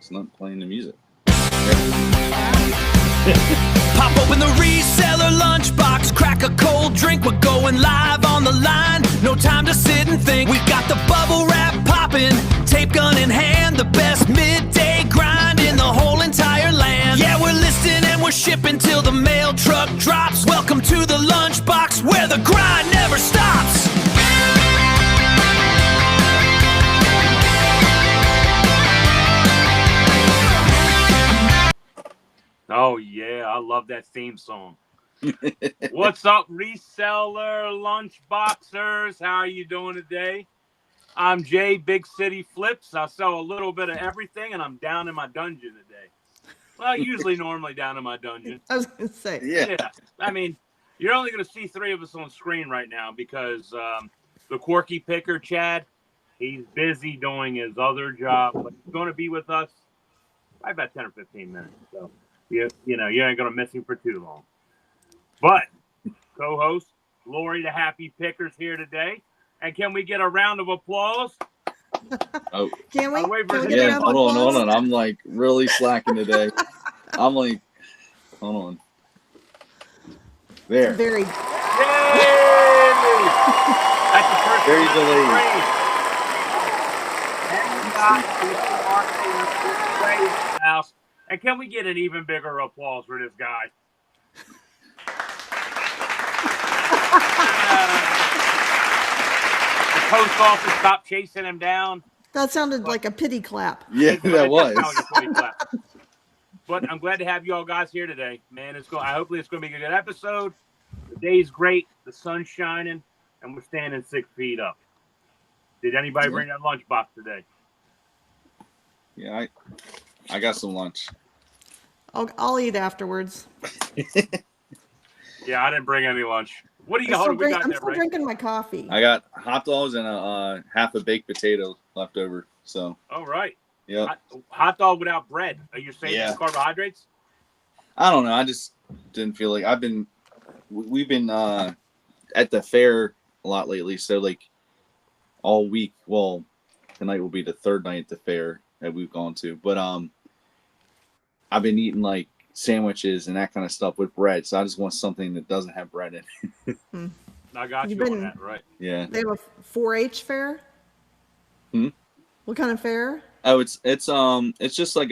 It's not playing the music. Pop open the reseller lunchbox, crack a cold drink. We're going live on the line. No time to sit and think. We've got the bubble wrap popping, tape gun in hand. The best midday grind in the whole entire land. Yeah, we're listing and we're shipping till the mail truck drops. Welcome to the lunchbox where the grind never stops. Oh, yeah. I love that theme song. What's up, reseller lunchboxers? How are you doing today? I'm Jay, Big City Flips. I sell a little bit of everything, and I'm down in my dungeon today. Well, usually normally down in my dungeon. I was going to say. Yeah. I mean, you're only going to see three of us on screen right now because the quirky picker, Chad, he's busy doing his other job, but he's going to be with us by about 10 or 15 minutes. So, you know, you ain't going to miss him for too long. But co-host Lori, the Happy Picker's here today. And can we get a round of applause? Oh, Can we? Can we get a yeah. round of Hold applause? on. I'm like really slacking today. I'm like, hold on. There. Very. Yay! That's the first Very time delayed. And we got the house. And can we get an even bigger applause for this guy? The post office stopped chasing him down. That sounded like a pity clap. Yeah, that was. But I'm glad to have you all guys here today, man. Hopefully it's going to be a good episode. The day's great, the sun's shining, and we're standing 6 feet up. Did anybody bring that lunchbox today? Yeah, I got some lunch. I'll eat afterwards. Yeah, I didn't bring any lunch. What do you got? I'm there, still Ray? drinking my coffee. I got hot dogs and a half a baked potato left over. So. All right. Yeah. Hot dog without bread. Are you saying carbohydrates? I don't know. I just didn't feel like we've been at the fair a lot lately. So like all week. Well, tonight will be the third night at the fair that we've gone to. But I've been eating like sandwiches and that kind of stuff with bread. So I just want something that doesn't have bread in it. I got you on that, right? Yeah. They have a 4-H fair? What kind of fair? Oh, it's just like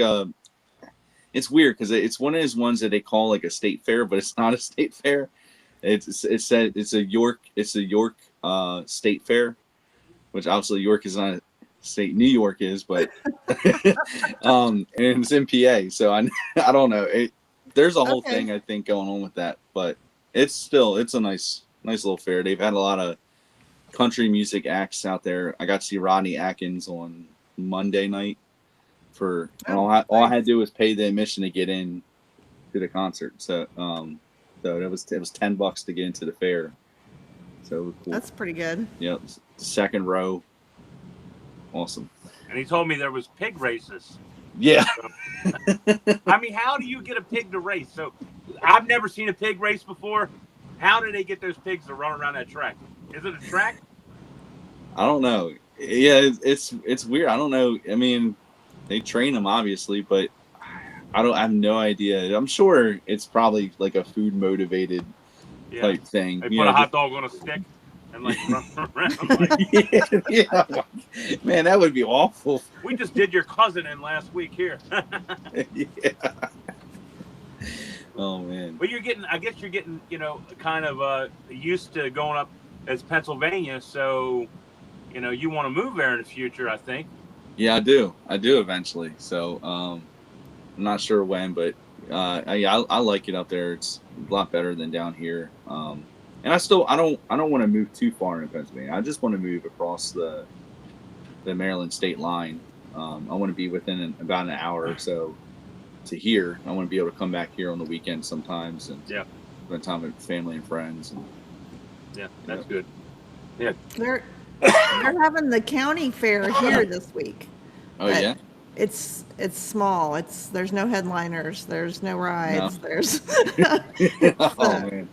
it's weird because it's one of those ones that they call like a state fair, but it's not a state fair. It's a York state fair, which obviously York is not a state. New York is, but and it's in PA, so I don't know. There's a whole thing I think going on with that, but it's a nice little fair. They've had a lot of country music acts out there. I got to see Rodney Atkins on Monday night all I had to do was pay the admission to get in to the concert. So it was $10 to get into the fair. So it was cool. That's pretty good. Yep, second row. Awesome. And he told me there was pig races. Yeah. I mean, how do you get a pig to race? So I've never seen a pig race before. How do they get those pigs to run around that track? Is it a track? I don't know. Yeah, it's weird. I don't know. I mean, they train them obviously, but I have no idea. I'm sure it's probably like a food motivated type thing. They put a hot dog on a stick and like run around. Like, yeah. Man, that would be awful. We just did your cousin in last week here. Yeah. Oh man. Well, I guess you're getting, kind of used to going up as Pennsylvania, so you want to move there in the future, I think. Yeah, I do eventually. So I'm not sure when, but I like it up there. It's a lot better than down here. And I don't want to move too far in Pennsylvania. I just want to move across the Maryland state line. I want to be within about an hour or so to here. I want to be able to come back here on the weekend sometimes and spend time with family and friends. And, that's good. Yeah. They're having the county fair here this week. Oh yeah. It's small. There's no headliners. There's no rides. No. There's. Oh man.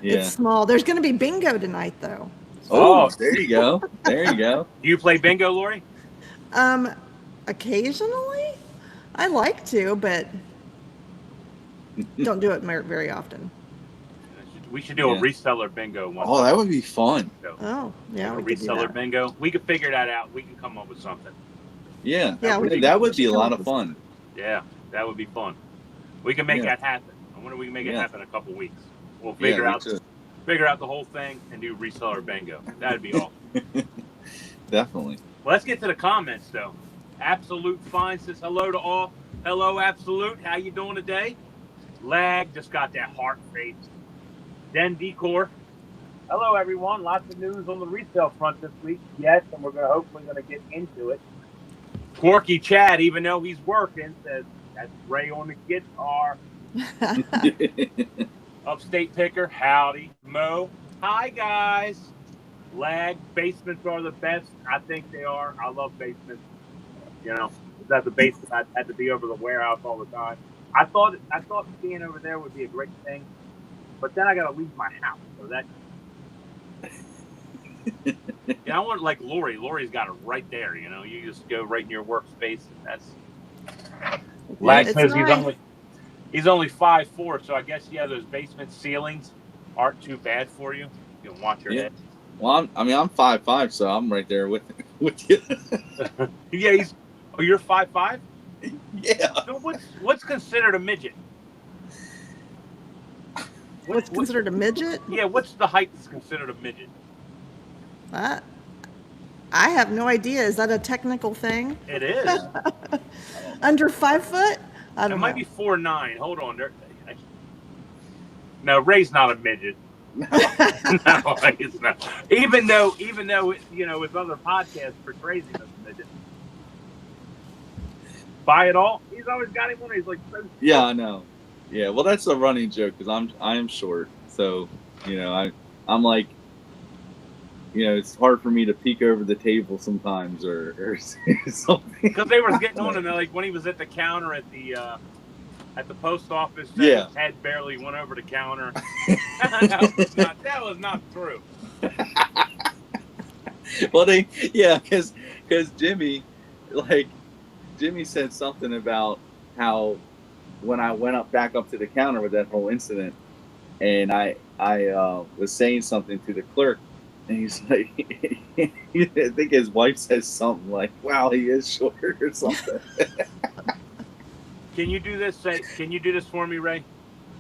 Yeah. It's small. There's going to be bingo tonight, though. Oh, there you go. There you go. Do you play bingo, Lori? Occasionally. I like to, but don't do it very often. We should do a reseller bingo one. Oh, that would be fun. Oh, yeah, like we a could do reseller that. bingo. We could figure that out. We can come up with something. Yeah, Yeah, that would be a lot of fun. Yeah, that would be fun. We can make that happen. I wonder if we can make it happen in a couple weeks. We'll figure out the whole thing and do reseller bingo. That'd be awesome. Definitely. Well, let's get to the comments though. Absolute Fine says hello to all. Hello, Absolute. How you doing today? Lag just got that heart face. Den Decor. Hello, everyone. Lots of news on the resale front this week. Yes, and we're hopefully going to get into it. Quirky Chad, even though he's working, says that's Ray on the guitar. Upstate Picker, howdy. Mo, hi, guys. Lag, basements are the best. I think they are. I love basements. You know, that's the basement. I had to be over the warehouse all the time. I thought being over there would be a great thing, but then I got to leave my house. So that. Yeah, I want like Lori. Lori's got it right there. You know, you just go right in your workspace. That's. Lag says he's only 5'4", so I guess those basement ceilings aren't too bad for you. You can watch your head. Well, I'm 5'5", so I'm right there with you. Yeah, you're 5'5". Yeah. So what's considered a midget? What's considered a midget? Yeah, what's the height that's considered a midget? I have no idea. Is that a technical thing? It is. Under 5 foot? I don't know. It might be 4'9". Hold on. No, Ray's not a midget. No, he's not. Even though his other podcast portrays him as a midget. Buy it all. He's always got him on. He's like, yeah, I know. Yeah, well, that's a running joke because I am short, so I'm like, it's hard for me to peek over the table sometimes or something. Because they were getting on him, like when he was at the counter at the post office, his head barely went over the counter. that was not true. Well, because Jimmy said something about how when I went back up to the counter with that whole incident, and I was saying something to the clerk, and he's like, I think his wife says something like, "Wow, he is short" or something. Can you do this? Can you do this for me, Ray?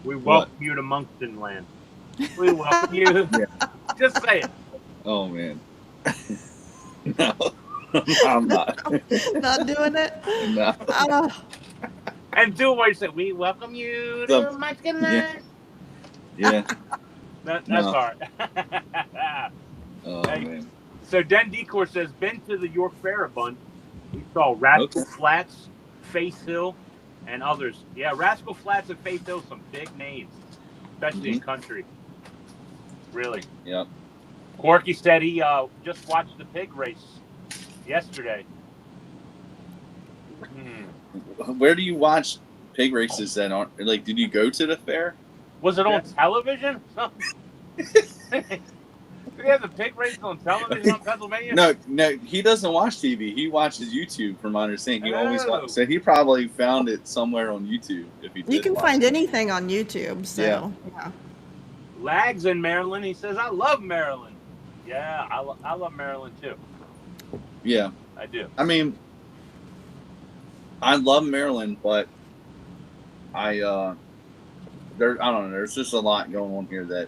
We welcome you to Monkston Land. We welcome you. Yeah. Just say it. Oh man. No, I'm not. Not doing it? No. And do what you said. We welcome you to Monkston Land. Yeah. That's hard. Oh, man. So Den Decor says, been to the York Fair a bunch. We saw Rascal Flats, Face Hill, and others. Yeah, Rascal Flats and Face Hill, some big names, especially in country. Really. Yep. Corky said he just watched the pig race yesterday. Where do you watch pig races that aren't, like, did you go to the fair? Was it on television? Do you have the pig race on television in Pennsylvania? No, he doesn't watch TV. He watches YouTube, from my understanding. He always watches. So he probably found it somewhere on YouTube. If he did, you can find anything on YouTube. So yeah. Lags in Maryland. He says, "I love Maryland." Yeah, I love Maryland too. Yeah, I do. I mean, I love Maryland, but I don't know. There's just a lot going on here that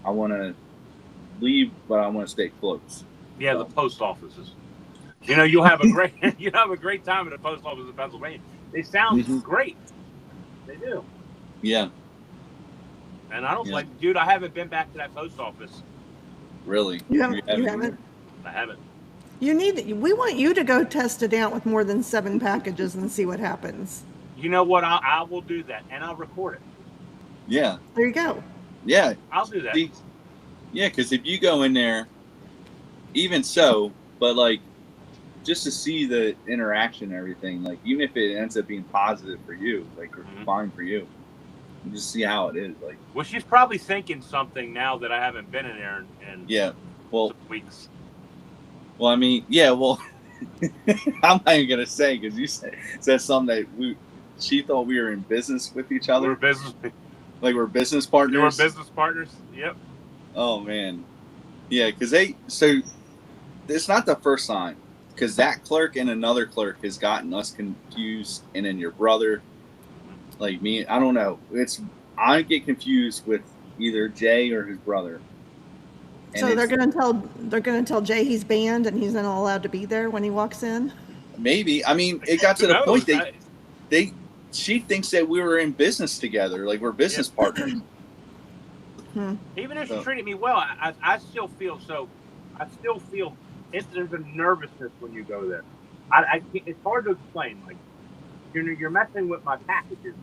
I want to leave, but I want to stay close. Yeah, the post offices. You'll have a great time at the post office in Pennsylvania. They sound great. They do. Yeah. And I don't dude, I haven't been back to that post office. Really? You haven't? I haven't. We want you to go test it out with more than 7 packages and see what happens. You know what? I will do that, and I'll record it. Yeah. There you go. Yeah. I'll do that. Yeah, because if you go in there, even so, but like, just to see the interaction and everything, like, even if it ends up being positive for you, like, or fine for you, just see how it is. Like, well, she's probably thinking something now that I haven't been in there in well, weeks. Well, I mean, yeah, well, I'm not even gonna say because you said something that she thought we were in business with each other. We're business. Like we're business You partners. were business partners. Yep. Oh man, yeah. Because it's not the first time. Because that clerk and another clerk has gotten us confused, and then your brother, like me, I don't know. I get confused with either Jay or his brother. And So they're gonna tell Jay he's banned and he's not allowed to be there when he walks in. maybe. I mean, it got to Who the point knows? she thinks that we were in business together, like we're business partners. Even if she treated me well, I still feel so. I still feel there's a nervousness when you go there. It's hard to explain. Like you're messing with my packages.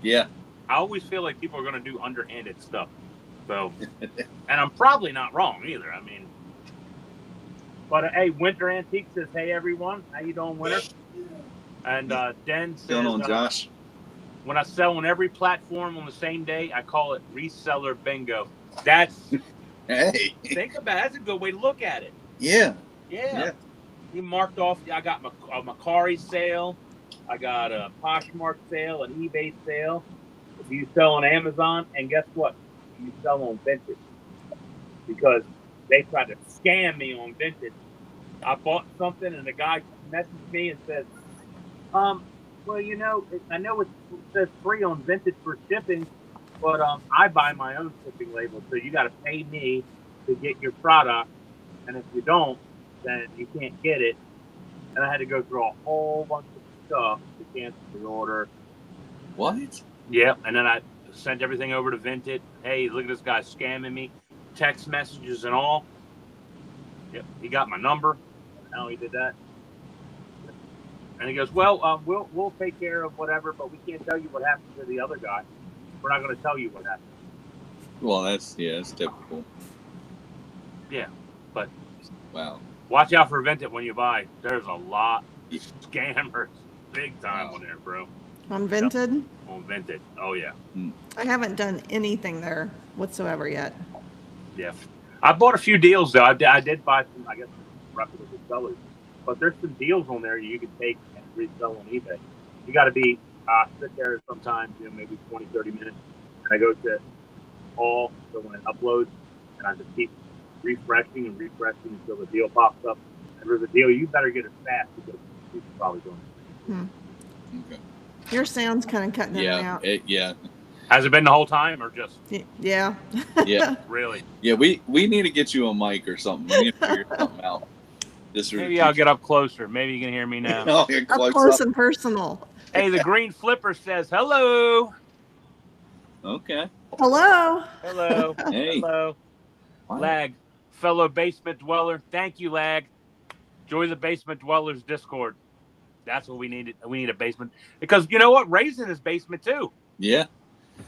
Yeah. I always feel like people are going to do underhanded stuff. So, and I'm probably not wrong either. I mean, but hey, Winter Antique says, "Hey everyone, how you doing, Winter?" And Den says, Going on, Josh. When I sell on every platform on the same day, I call it reseller bingo. That's Hey. Think about it. That's a good way to look at it. Yeah. Yeah. You marked off. I got a Macari sale. I got a Poshmark sale, an eBay sale. If you sell on Amazon, and guess what? You sell on Vintage because they tried to scam me on Vintage. I bought something, and the guy messaged me and said, well, you know, I know it says free on Vintage for shipping, but I buy my own shipping label, so you got to pay me to get your product, and if you don't, then you can't get it. And I had to go through a whole bunch of stuff to cancel the order. What? Yeah, and then I sent everything over to Vinted. Hey, look at this guy scamming me, text messages and all. Yep, he got my number. How he did that? And he goes, well, we'll take care of whatever, but we can't tell you what happened to the other guy. We're not going to tell you what happened. Well, that's typical. Yeah, but wow. Watch out for Vinted when you buy. There's a lot of scammers, big time on there, bro. On Vinted? Yep. On Vinted. Oh yeah. I haven't done anything there whatsoever yet. Yeah, I bought a few deals though. I did buy some, I guess, reputable sellers. But there's some deals on there you can take and resell on eBay. You got to be sit there sometimes, maybe 20, 30 minutes. And I go to all, so when it uploads, and I just keep refreshing until the deal pops up. And there's a deal, you better get it fast because people probably doing it. Okay. Your sound's kind of cutting in and out. Yeah. Has it been the whole time or just? Yeah. Yeah. Really? Yeah, we need to get you a mic or something. We need to figure something out. Maybe I'll get up closer. Maybe you can hear me now. Up close and personal. Hey, the green flipper says hello. Okay. Hello. Hello. Hey. Hello. Wow. Lag, fellow basement dweller. Thank you, Lag. Join the basement dwellers Discord. That's what we needed. We need a basement because you know what? Ray's in his basement too. Yeah.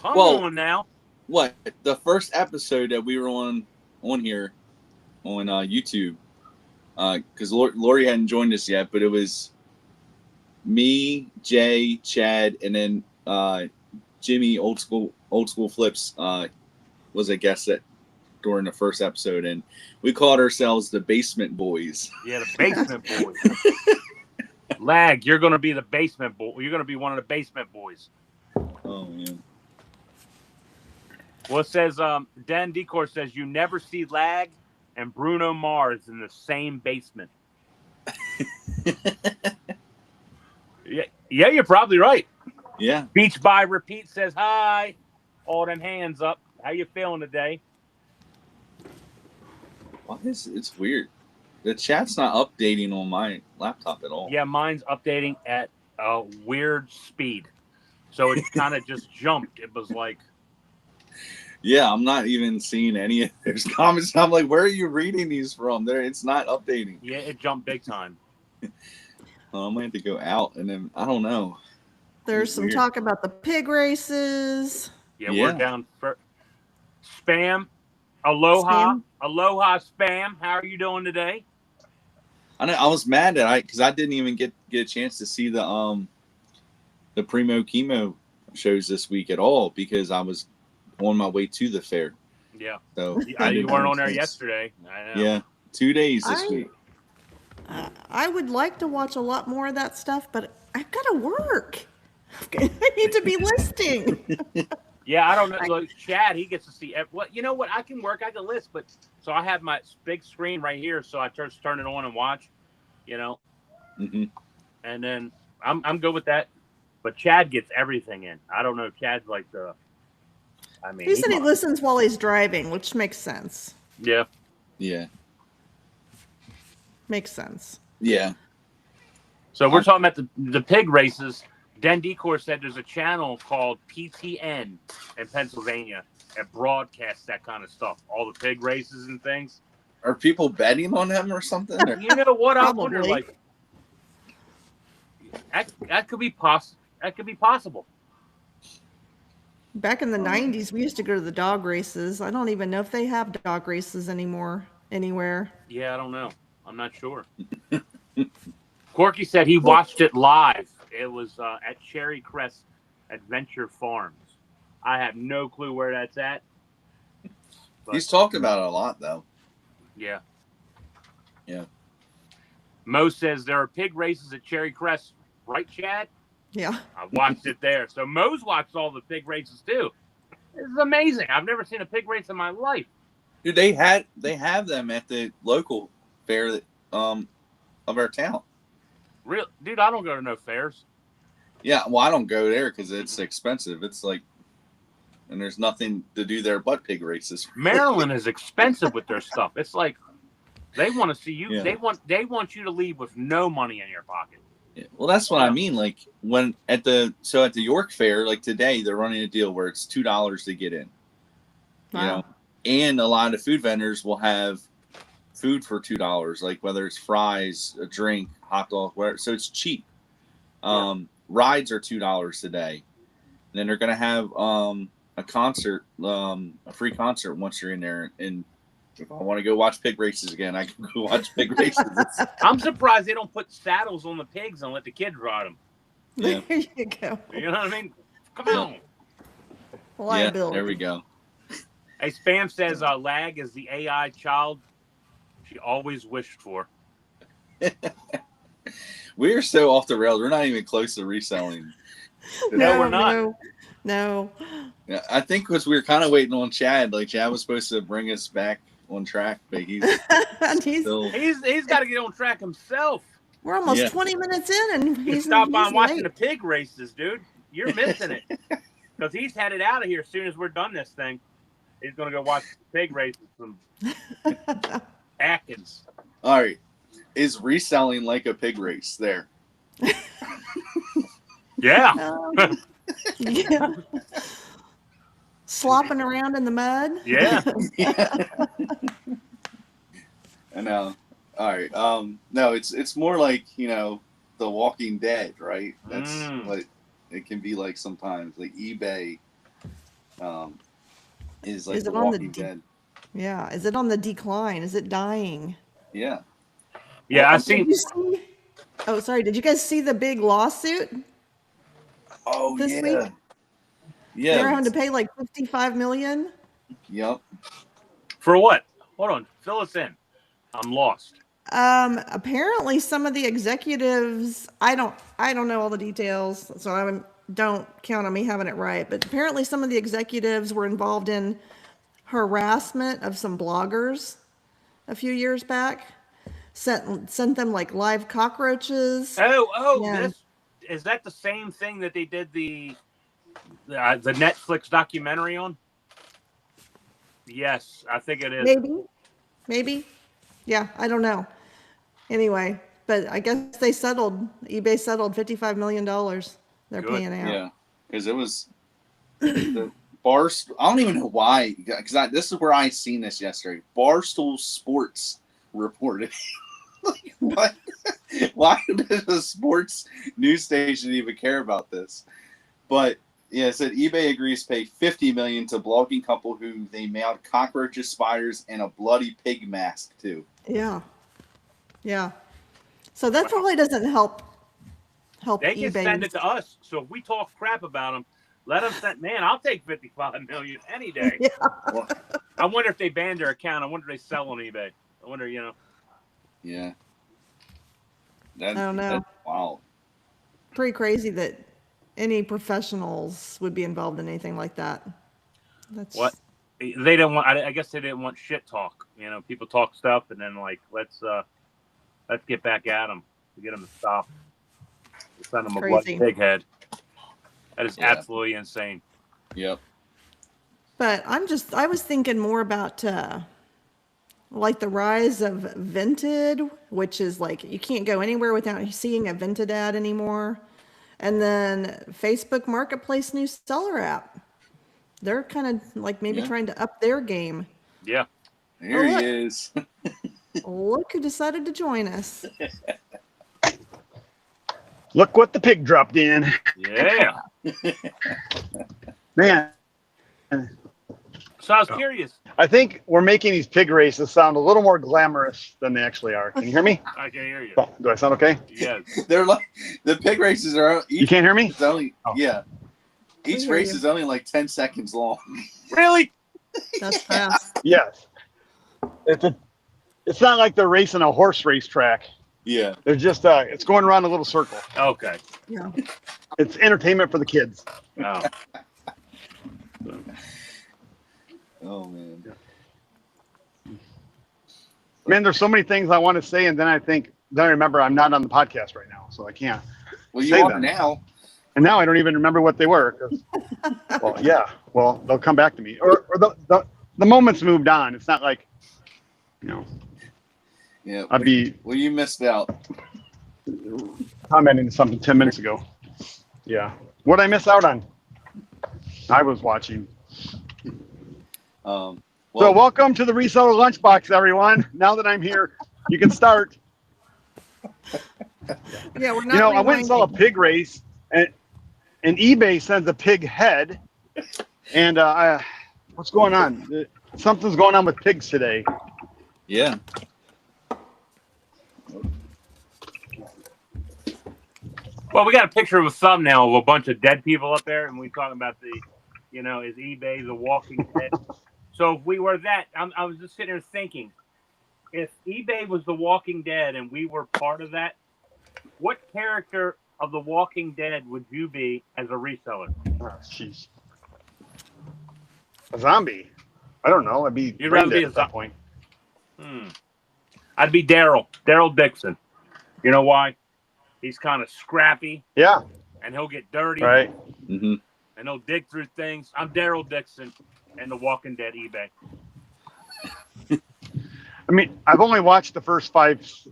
Come on now. What? The first episode that we were on here on YouTube. Because Lori hadn't joined us yet, but it was me, Jay, Chad, and then Jimmy, old school flips, was a guest during the first episode, and we called ourselves the Basement Boys. Yeah, the Basement Boys. Lag, you're gonna be the basement boy. You're gonna be one of the basement boys. Oh man. Well, it says Dan Decor says you never see Lag and Bruno Mars in the same basement. Yeah, you're probably right. Yeah. Beach by Repeat says hi. All them hands up. How you feeling today? Why it's weird. The chat's not updating on my laptop at all. Yeah, mine's updating at a weird speed. So it kind of just jumped. It was like... Yeah, I'm not even seeing any of those comments. I'm like, where are you reading these from? It's not updating. Yeah, it jumped big time. Well, I'm going to have to go out, and then, I don't know. There's some talk about the pig races. Yeah, we're down for... Spam. Aloha. Spam? Aloha, Spam. How are you doing today? I was mad that because I didn't even get a chance to see the Primo Chemo shows this week at all because I was on my way to the fair. Yeah. So you weren't on there yesterday. I know. Yeah, 2 days this week. I would like to watch a lot more of that stuff, but I've got to work. I need to be listing. Yeah, I don't know. Look, Chad, he gets to see what you know. What I can work, I can list, but so I have my big screen right here, so I just turn it on and watch. You know, and then I'm good with that. But Chad gets everything in. I don't know. Chad's like the. I mean, He said he listens while he's driving, which makes sense. Yeah. Yeah. Makes sense. Yeah. So we're talking about the pig races. Den Decor said there's a channel called PTN in Pennsylvania that broadcasts that kind of stuff, all the pig races and things. Are people betting on them or something? Or? You know what? I wonder, Probably. like, that could be That could be possible. Back in the 90s, we used to go to the dog races. I don't even know if they have dog races anymore anywhere. Yeah, I don't know. I'm not sure. Corky said he watched it live. It was at Cherry Crest Adventure Farms. I have no clue where that's at. But, He's talked about it a lot, though. Yeah. Yeah. Mo says there are pig races at Cherry Crest, right, Chad? Yeah. I watched it there. So Mo's watched all the pig races too. This is amazing. I've never seen a pig race in my life. Dude, they have them at the local fair that, of our town. Real dude, I don't go to no fairs. Yeah, well, I don't go there because it's expensive. It's like, and there's nothing to do there but pig races. Maryland is expensive with their stuff. It's like they want to see you. Yeah. They want you to leave with no money in your pocket. Yeah. Well, that's what I mean. Like when at the York Fair, like today, they're running a deal where it's $2 to get in. Wow. You know, and a lot of food vendors will have food for $2, like whether it's fries, a drink, hot dog, whatever. So it's cheap. Rides are $2 today. And then they're gonna have a concert, a free concert once you're in there. And if I want to go watch pig races again, I can go watch pig races. I'm surprised they don't put saddles on the pigs and let the kids ride them. Yeah. There you go. You know what I mean? Come on. Liability. Yeah, there we go. Hey, Spam says Lag is the AI child she always wished for. We're so off the rails. We're not even close to reselling. No, we're not. No. Yeah, I think because we were kind of waiting on Chad. Like Chad was supposed to bring us back on track, but he's still. He's got to get on track himself. We're almost 20 minutes in, and he's Stop by he's watching late. the pig races, dude. You're missing it. Because he's headed out of here as soon as we're done this thing. He's going to go watch the pig races from Atkins. All right, is reselling like a pig race? There. Yeah. Yeah. Slopping around in the mud. Yeah. I know. All right. No, it's more like, The Walking Dead, right? That's what it can be like sometimes. Like eBay is like The Walking Dead. Yeah. Is it on the decline? Is it dying? Yeah. Yeah, I've seen. Oh, sorry. Did you guys see the big lawsuit? Oh, this week? Yeah. They're having to pay like $55 million. Yep. For what? Hold on. Fill us in. I'm lost. Apparently some of the executives, I don't know all the details, so don't count on me having it right, but apparently some of the executives were involved in harassment of some bloggers a few years back. Sent them like live cockroaches. Oh, is that the same thing that they did the Netflix documentary on? Yes, I think it is. Maybe. Yeah, I don't know. Anyway, but I guess eBay settled $55 million. They're Good. paying out. Yeah, because it was the Barstool. I don't even know why, because this is where I seen this yesterday. Barstool Sports reported. Like, what? Why does a sports news station even care about this? But yeah, it said eBay agrees to pay $50 million to blogging couple who they mailed cockroaches, spiders, and a bloody pig mask to. Yeah. So that probably doesn't help They can eBay. send it to us. So if we talk crap about them, let them send. Man, I'll take $55 million any day. Yeah. Well, I wonder if they banned their account. I wonder if they sell on eBay. I wonder, Yeah. I don't know. Wow. Pretty crazy that any professionals would be involved in anything like that. That's What? They didn't want. I guess they didn't want shit talk. You know, people talk stuff, and then like let's get back at them to get them to stop. Send them a bloody Crazy. pig head. That is Yeah. absolutely insane. Yep. But I was thinking more about like the rise of Vinted, which is like you can't go anywhere without seeing a Vinted ad anymore. And then Facebook Marketplace new seller app. They're kind of like maybe trying to up their game. Yeah. Here he is. Look who decided to join us. Look what the pig dropped in. Yeah. Man, So I was curious. I think we're making these pig races sound a little more glamorous than they actually are. Can you hear me? I can hear you. Oh, do I sound okay? Yes. They're like the pig races are. You can't hear me? It's only Oh. yeah. Each hear race you. is only like 10 seconds long. Really? That's fast. Yes. It's not like they're racing a horse race track. Yeah. They're just it's going around a little circle. Okay. Yeah. It's entertainment for the kids. Oh. Oh man. Man, there's so many things I want to say, and then I remember I'm not on the podcast right now, so I can't. Well, you Say are them. now. And now I don't even remember what they were. 'Cause- well, yeah. Well, they'll come back to me. Or the moment's moved on. It's not like, Yeah. I'd be Well, you missed out. commenting something 10 minutes ago. Yeah. What'd I miss out on? I was watching. Well, So welcome to the Reseller Lunchbox, everyone. Now that I'm here, you can start. Yeah, we're not. I went and saw a pig race, and eBay sends a pig head. And what's going on? Something's going on with pigs today. yeah. Well, we got a picture of a thumbnail of a bunch of dead people up there, and we talking about is eBay the Walking Dead? So if we were that, I was just sitting there thinking, if eBay was the Walking Dead and we were part of that, what character of the Walking Dead would you be as a reseller? Oh, jeez. A zombie. I don't know. I'd be You'd rather brain be dead a at that zombie. point. I'd be Daryl Dixon. You know why? He's kind of scrappy, Yeah. and he'll get dirty, Right. Mm-hmm. and he'll dig through things. I'm Daryl Dixon and the Walking Dead eBay. I mean, I've only watched the first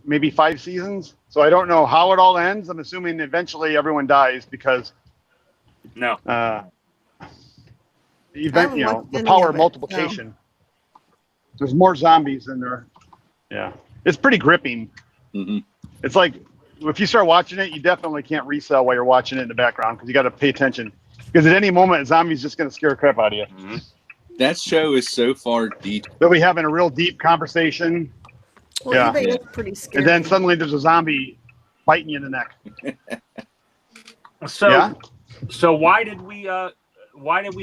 maybe five seasons, so I don't know how it all ends. I'm assuming eventually everyone dies because No. haven't the watched any power of of it, multiplication. There's more zombies than there. Yeah. It's pretty gripping. Mm-hmm. It's like, if you start watching it, you definitely can't resell while you're watching it in the background because you got to pay attention. Because at any moment, a zombie's just going to scare the crap out of you. Mm-hmm. That show is so far deep. They'll be having a real deep conversation, Well, Yeah. eBay Yeah. is pretty scary. and then suddenly there's a zombie biting you in the neck. So, Yeah. so why did we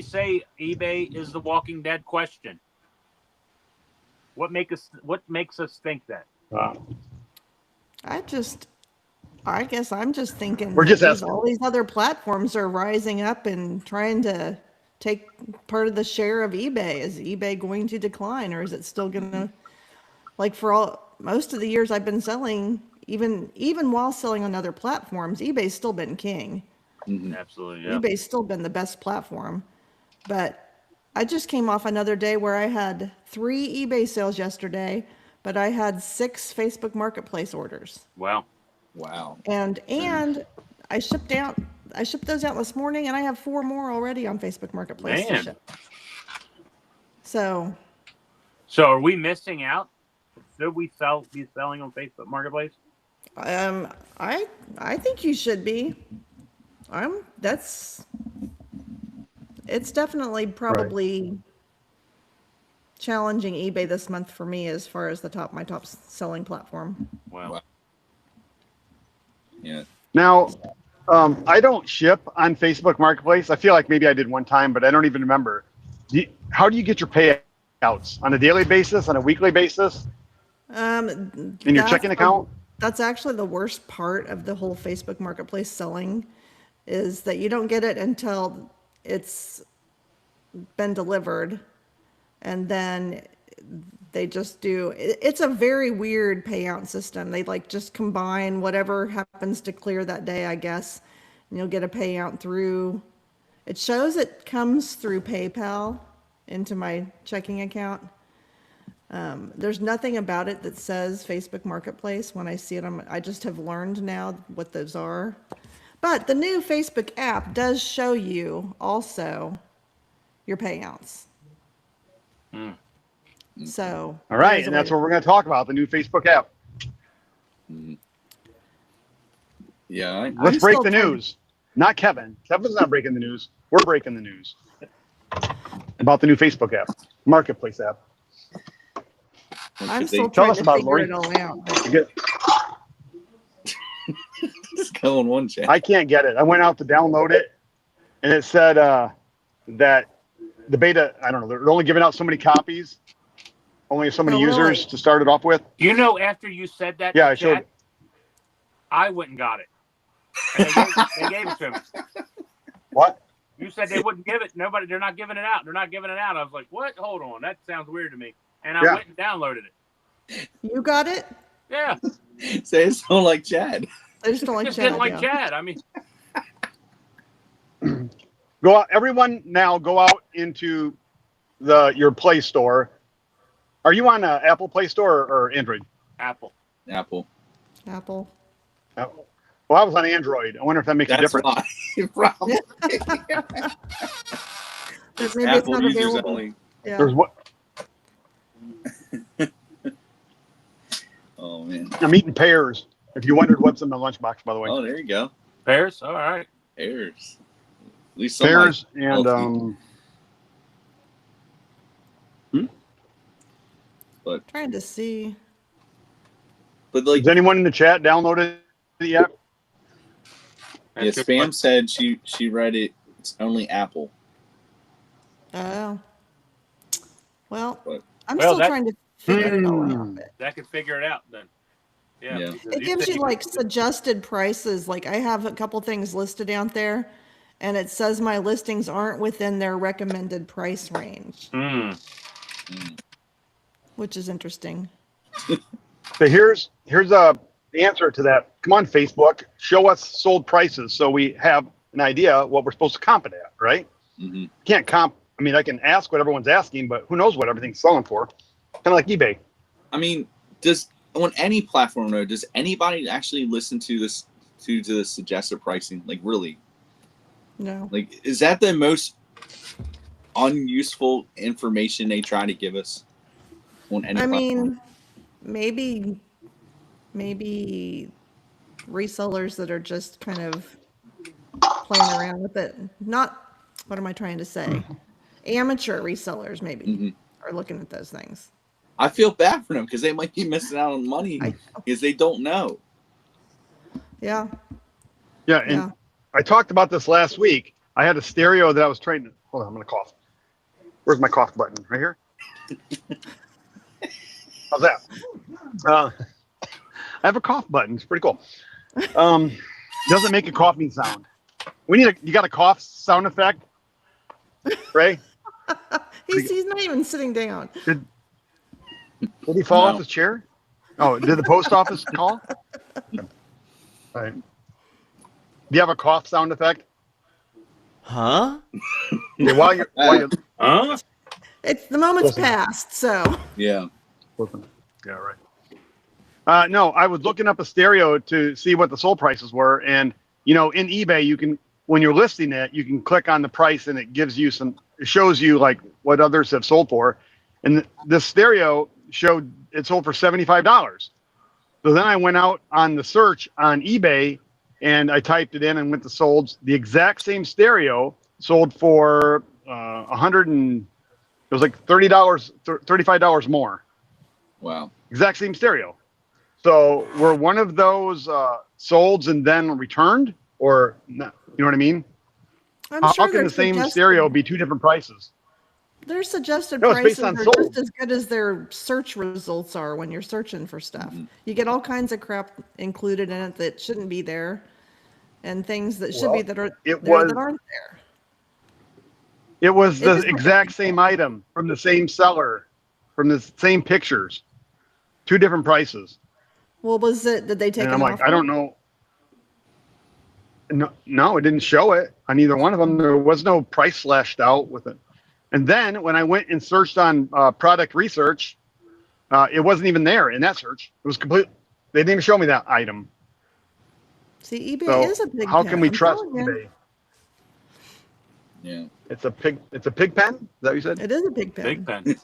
say eBay is the Walking Dead question? What makes us think that? I guess I'm just thinking We're just that asking. all these other platforms are rising up and trying to take part of the share of eBay. Is eBay going to decline, or is it still going to, like for most of the years I've been selling, even while selling on other platforms, eBay's still been king. Absolutely, yeah. eBay's still been the best platform. But I just came off another day where I had 3 eBay sales yesterday, but I had 6 Facebook Marketplace orders. Wow. Wow. And I shipped those out this morning, and I have 4 more already on Facebook Marketplace to Man. ship. So So are we missing out? Should we be selling on Facebook Marketplace? I think you should be. It's definitely probably challenging eBay this month for me as far as my top selling platform. Wow. Yeah. Now, I don't ship on Facebook Marketplace. I feel like maybe I did one time, but I don't even remember. How do you get your payouts? On a daily basis, on a weekly basis, in your checking account? That's actually the worst part of the whole Facebook Marketplace selling, is that you don't get it until it's been delivered, and then they just do. It's a very weird payout system. They like just combine whatever happens to clear that day, I guess, and you'll get a payout through. It shows it comes through PayPal into my checking account. There's nothing about it that says Facebook Marketplace. When I see it, I just have learned now what those are. But the new Facebook app does show you also your payouts. So. All right, there's a and way that's to- what we're going to talk about, the new Facebook app. Yeah. Let's break still the trying- news. Not Kevin. Kevin's not breaking the news. We're breaking the news about the new Facebook app, Marketplace app. I'm They- still Tell trying us to about it, figure Lori. it all out. but- You get- Just go in one chat. I can't get it. I went out to download it, and it said that the beta, I don't know, they're only giving out so many copies, only so many Oh, users really? to start it off with. You know, after you said that, Yeah, to I showed. chat, I went and got it. And they gave it to me. What? You said they wouldn't give it. Nobody, they're not giving it out. They're not giving it out. I was like, what? Hold on. That sounds weird to me. And I Yeah. went and downloaded it. You got it? Yeah. Say it sound like Chad. I just don't like Just Chad. didn't like yeah. Chad. I mean, Go out, everyone now go out into your Play Store. Are you on Apple Play Store or Android? Apple. Apple. Apple. Apple. Well, I was on Android. I wonder if that makes a That's difference. why. Probably. But maybe it's Apple not users available. only. Yeah. There's what Oh man. I'm eating pears. If you wondered what's in my lunchbox, by the way, Oh, there you go. Pears. All right. Pears. At least some pears like and healthy. Trying to see. But like, has anyone in the chat downloaded it yet? yeah, That's good Spam point. said she read it. It's only Apple. Oh. Well, But- I'm Well, still that- trying to figure it all out. Hmm. but That could figure it out then. Yeah. Yeah. because It gives said you like suggested prices. Like I have a couple things listed out there, and it says my listings aren't within their recommended price range, which is interesting. So here's the answer to that. Come on, Facebook, show us sold prices so we have an idea what we're supposed to comp it at, right? Mm-hmm. Can't comp. I mean, I can ask what everyone's asking, but who knows what everything's selling for? Kind of like eBay. I mean, on any platform though, does anybody actually listen to this to the suggested pricing? Like really? No. Like, is that the most unuseful information they try to give us on any I platform? mean, maybe resellers that are just kind of playing around with it. Not, what am I trying to say? Amateur resellers maybe Mhm. are looking at those things. I feel bad for them because they might be missing out on money because they don't know. Yeah. Yeah, and Yeah. I talked about this last week. I had a stereo that I was trying to. Hold on, I'm gonna cough. Where's my cough button? Right here. How's that? I have a cough button. It's pretty cool. Doesn't make a coughing sound. You got a cough sound effect, Ray? He's not even sitting down. Did he fall No. off his chair? Oh, did the post office call? All right. Do you have a cough sound effect? Huh? Okay, while you're Huh? It's the moment's Listen. passed, so Yeah. yeah, right. No, I was looking up a stereo to see what the sold prices were, and in eBay you can, when you're listing it, you can click on the price and it gives you it shows you like what others have sold for, and this stereo showed it sold for $75. So then I went out on the search on eBay and I typed it in and went to solds. The exact same stereo sold for it was like $30, $35 more. Wow. Exact same stereo. So were one of those solds and then returned, or not? You know what I mean? I'm How sure can they're the same suggesting- stereo be two different prices? Their suggested No, it's based prices on are sold. just as good as their search results are when you're searching for stuff. You get all kinds of crap included in it that shouldn't be there, and things that should be Well, that are it there that was aren't there. it was It the is like a exact big same item from the same seller, from the same pictures, 2 different prices. Well, was it? Did they take And an I'm like, I offer? don't know. No, it didn't show it on either one of them. There was no price slashed out with it. And then when I went and searched on product research, it wasn't even there in that search. It was complete. They didn't even show me that item. See, eBay So is a big how pen. can we I'm trust telling you, eBay? Yeah. It's a pig pen. Is that what you said? it is a big pen. Big pen.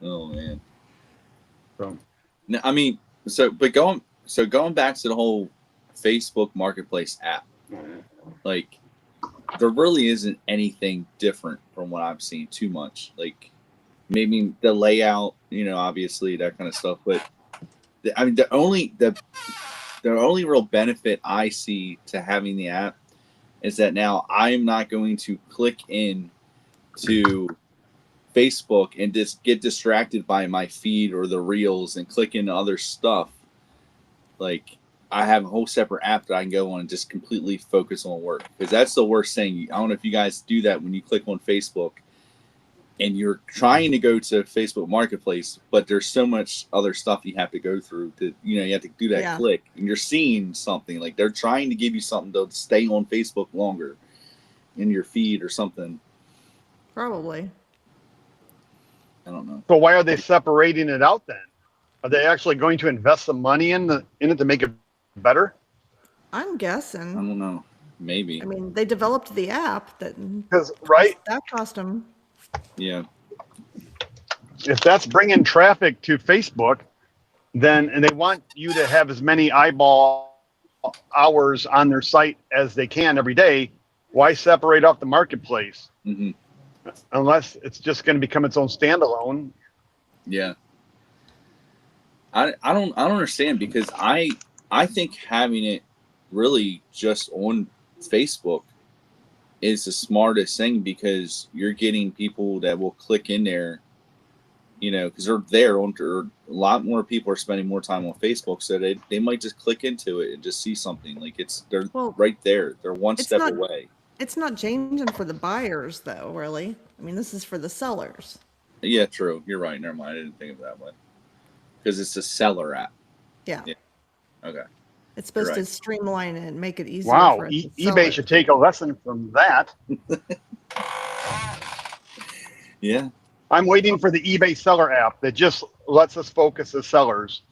Oh man. So, No, I mean, going back to the whole Facebook Marketplace app, like there really isn't anything different from what I've seen too much. Like maybe the layout, obviously that kind of stuff. But the only real benefit I see to having the app is that now I'm not going to click in to Facebook and just get distracted by my feed or the reels and click into other stuff. Like I have a whole separate app that I can go on and just completely focus on work, because that's the worst thing. I don't know if you guys do that when you click on Facebook and you're trying to go to Facebook Marketplace, but there's so much other stuff you have to go through to, you have to do that Yeah. click, and you're seeing something like they're trying to give you something to stay on Facebook longer in your feed or something. Probably. I don't know. so why are they separating it out then? Are they actually going to invest some money in it to make it better? I'm I guessing. don't know. Maybe. I mean, they developed the app that Because right, cost them. Yeah. if that's bringing traffic to Facebook, then and they want you to have as many eyeball hours on their site as they can every day, why separate off the marketplace? Hmm. Unless it's just going to become its own standalone. Yeah. I don't understand, because I think having it really just on Facebook is the smartest thing, because you're getting people that will click in there, because they're there on, or a lot more people are spending more time on Facebook, so they might just click into it and just see something. Like they're Well, right there. They're one it's step not- away. It's not changing for the buyers, though, really. I mean, this is for the sellers. Yeah, true. You're right. Never mind. I didn't think of it that way. Because it's a seller app. Yeah. Yeah. Okay. It's supposed to right. streamline it and make it easier Wow, for us to eBay sell it. should take a lesson from that. Yeah. I'm waiting for the eBay seller app that just lets us focus as sellers.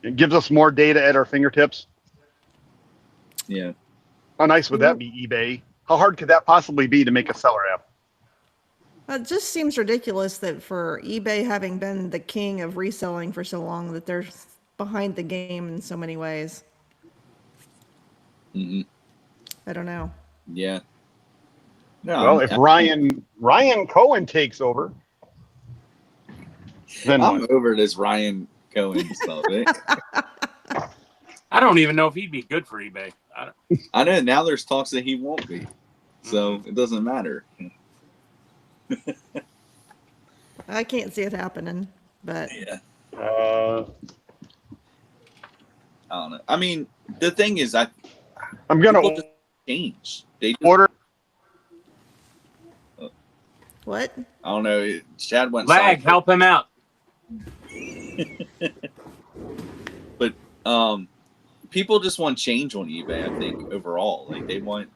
It gives us more data at our fingertips. Yeah. How nice would that be, eBay? How hard could that possibly be to make a seller app? It just seems ridiculous that for eBay having been the king of reselling for so long, that they're behind the game in so many ways. Hmm. I don't know. Yeah. No, Well, if Ryan Cohen takes over, then I'm what? over this Ryan Cohen stuff. I don't even know if he'd be good for eBay. I know now there's talks that he won't be, so it doesn't matter. I can't see it happening, but Yeah. Uh, I don't know. I mean, the thing is, I'm gonna people just change. They just, order. what? I don't know. Chad went Lag, silent. help him out. But people just want change on eBay. I think overall, like they want,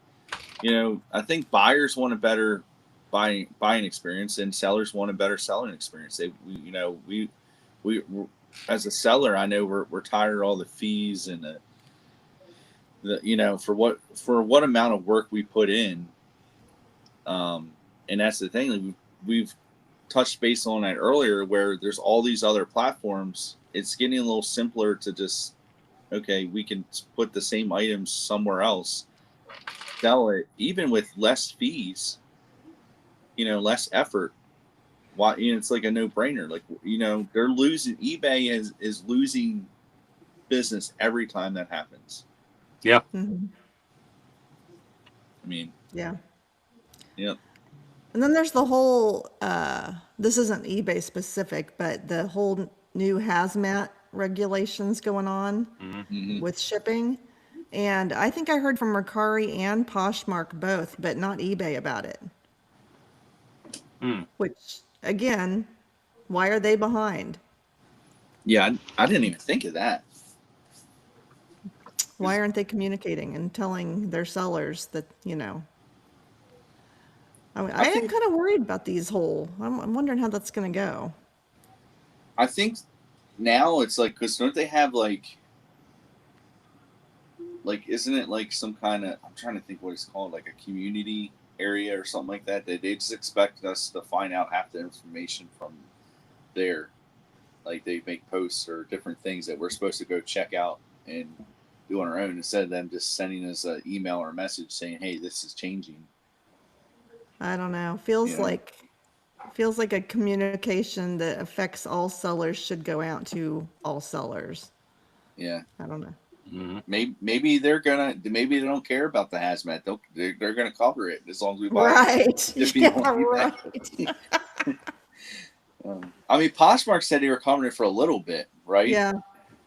I think buyers want a better buying experience, and sellers want a better selling experience. We as a seller, I know we're tired of all the fees and the for what amount of work we put in. And that's the thing. Like we've touched base on that earlier, where there's all these other platforms. It's getting a little simpler to just, okay, we can put the same items somewhere else, sell it, even with less fees, less effort. Why, it's like a no-brainer. Like, they're losing. eBay is losing business every time that happens. Yeah. Mm-hmm. I mean, Yeah. Yep. And then there's the whole, this isn't eBay specific, but the whole new hazmat regulations going on Mm-hmm. with shipping. And I think I heard from Mercari and Poshmark both, but not eBay about it. Hmm. Which, again, why are they behind? Yeah, I didn't even think of that. Why aren't they communicating and telling their sellers that, you know? I mean, I am think- kind of worried about these whole, I'm wondering how that's going to go. I think now it's like, because don't they have like isn't it like some kind of, I'm trying to think what it's called, like a community area or something like that? They just expect us to find out half the information from there. Like they make posts or different things that we're supposed to go check out and do on our own, instead of them just sending us an email or a message saying, "Hey, this is changing." I don't know. Feels Yeah. like a communication that affects all sellers should go out to all sellers. Yeah. I don't know. Mm-hmm. Maybe they don't care about the hazmat. They're gonna cover it as long as we buy Right. it. Yeah, right. I mean, Poshmark said they were covering it for a little bit, right? Yeah.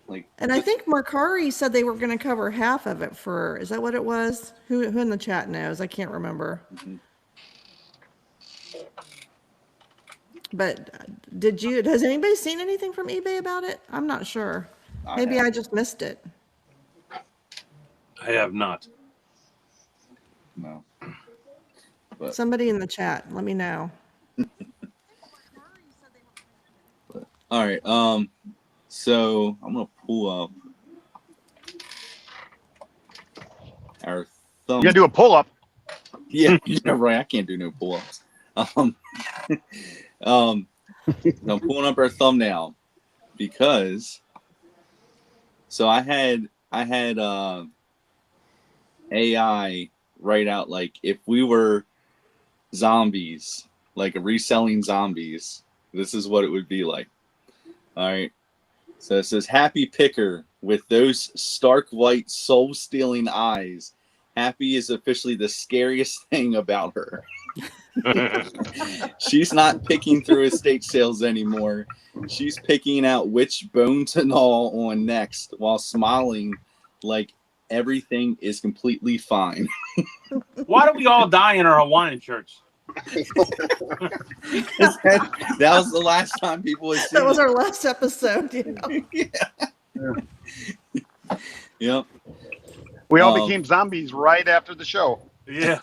Like, And I think Mercari said they were going to cover half of it for, is that what it was? Who in the chat knows? I can't remember. Mhm. But has anybody seen anything from eBay about it? I'm not sure. Maybe I just missed it. I have not. No. But, Somebody in the chat, let me know. all right. So I'm gonna pull up our thumb. You gotta do a pull up. Yeah, yeah, right. I can't do no pull-ups. I'm pulling up our thumbnail because so I had AI write out, like, if we were zombies, like reselling zombies, this is what it would be like. All right. So it says, happy picker with those stark white soul-stealing eyes. Happy is officially the scariest thing about her. She's not picking through estate sales anymore. She's picking out which bone to gnaw on next while smiling like everything is completely fine. Why do we all die in our Hawaiian shirts? that was the last time people had seen That was it. our last episode. You know? Yep. We all became zombies right after the show. Yeah.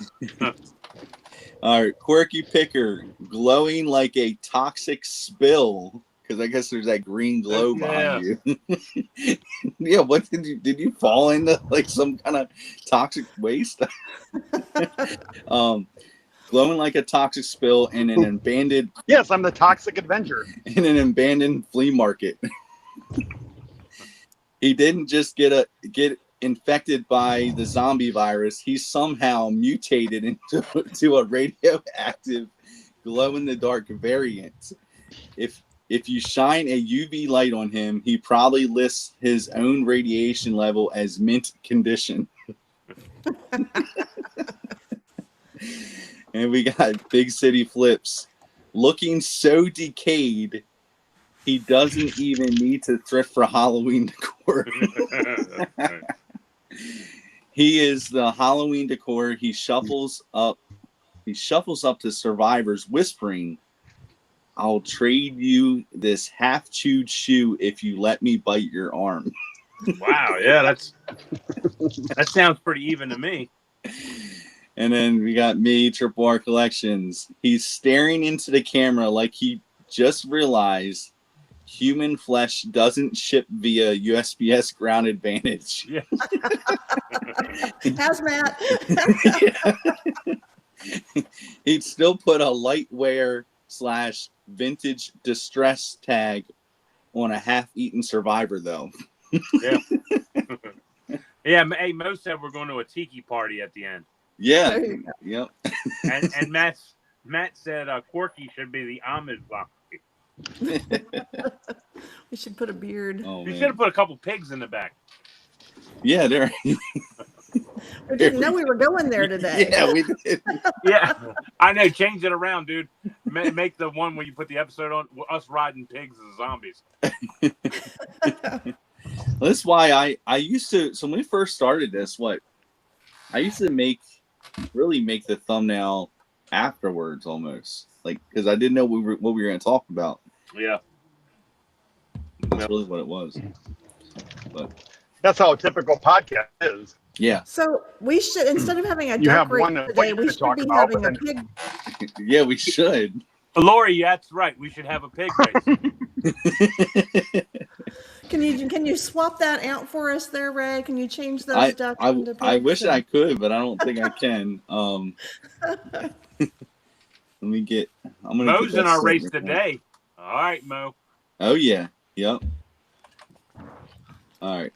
All right, quirky picker, glowing like a toxic spill, because I guess there's that green glow behind you. Yeah, what did you fall into, like some kind of toxic waste? Glowing like a toxic spill in an abandoned Yes, I'm the Toxic Avenger. in an abandoned flea market. He didn't just get infected by the zombie virus. He somehow mutated into a radioactive glow-in-the-dark variant. If you shine a UV light on him, he probably lists his own radiation level as mint condition. And we got Big City Flips. Looking so decayed, he doesn't even need to thrift for Halloween decor. He is the Halloween decor. He shuffles up to survivors, whispering, "I'll trade you this half-chewed shoe if you let me bite your arm." Wow, yeah, that sounds pretty even to me. And then we got me, Triple R Collections. He's staring into the camera like he just realized human flesh doesn't ship via USPS Ground Advantage. Yeah. Hazmat. He'd still put a lightwear / vintage distress tag on a half-eaten survivor, though. Yeah. Yeah. Hey, Mo said we're going to a tiki party at the end. Yeah. There you Yep. And Matt said Corky should be the Amish zombie. We should put a beard. Oh, You man. should have put a couple pigs in the back. Yeah, there. We didn't know we were going there today. Yeah, we did. Yeah, I know. Change it around, dude. Make the one where you put the episode on us riding pigs as zombies. That's why I used to. So when we first started this, I used to make the thumbnail afterwards almost, like, because I didn't know what we were going to talk about. Yeah, That's really what it was. But That's how a typical podcast is. yeah, So we should, instead of having a You duck have race one that today, you're we gonna should talk be about, having a but pig. yeah, we should. Lori, that's right. We should have a pig race. Can you swap that out for us there, Ray? Can you change those ducks into pigs? I wish I could, but I don't think I can. Let me get. I'm gonna. Mo's in our race today. All right, Mo. Oh yeah. Yep. All right.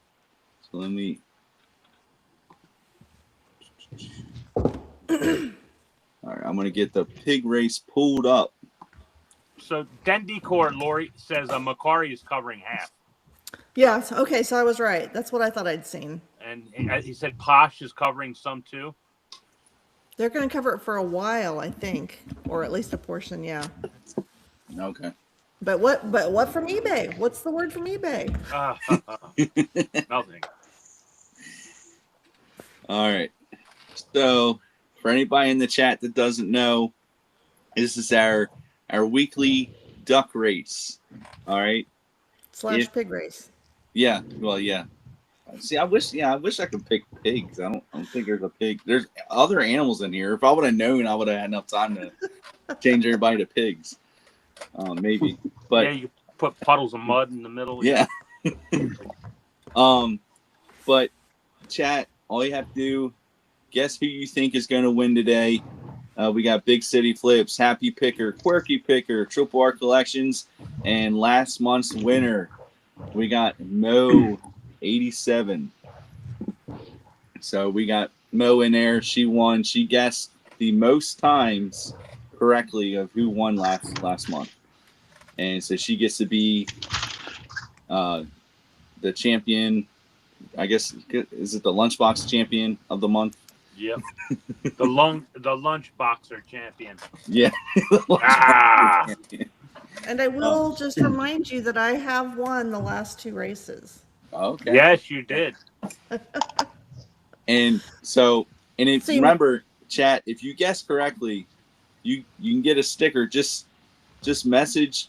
So let me. All right. I'm gonna get the pig race pulled up. So Den Decor, Lori says Macari is covering half, Yes. Okay. So I was right. That's what I thought I'd seen. and he said Posh is covering some too. They're going to cover it for a while, I think, or at least a portion. Yeah. Okay. But what from eBay? What's the word from eBay? Nothing. All right. So, for anybody in the chat that doesn't know, this is our weekly duck race. All right. / pig race. Yeah. Well, yeah. See, I wish I could pick pigs. I don't think there's a pig. There's other animals in here. If I would have known, I would have had enough time to change everybody to pigs. Maybe. But yeah, you put puddles of mud in the middle. yeah. But chat, all you have to do, guess who you think is going to win today. We got Big City Flips, Happy Picker, Quirky Picker, Triple R Collections, and last month's winner, we got Mo 87. So we got Mo in there. She won. She guessed the most times correctly of who won last month, and so she gets to be the champion. I guess, is it the lunchbox champion of the month? Yep. The lunch boxer champion. Yeah. Ah! And I will just remind you that I have won the last 2 races. Okay. Yes, you did. And so, So you- remember, chat, if you guess correctly, you can get a sticker. Just message.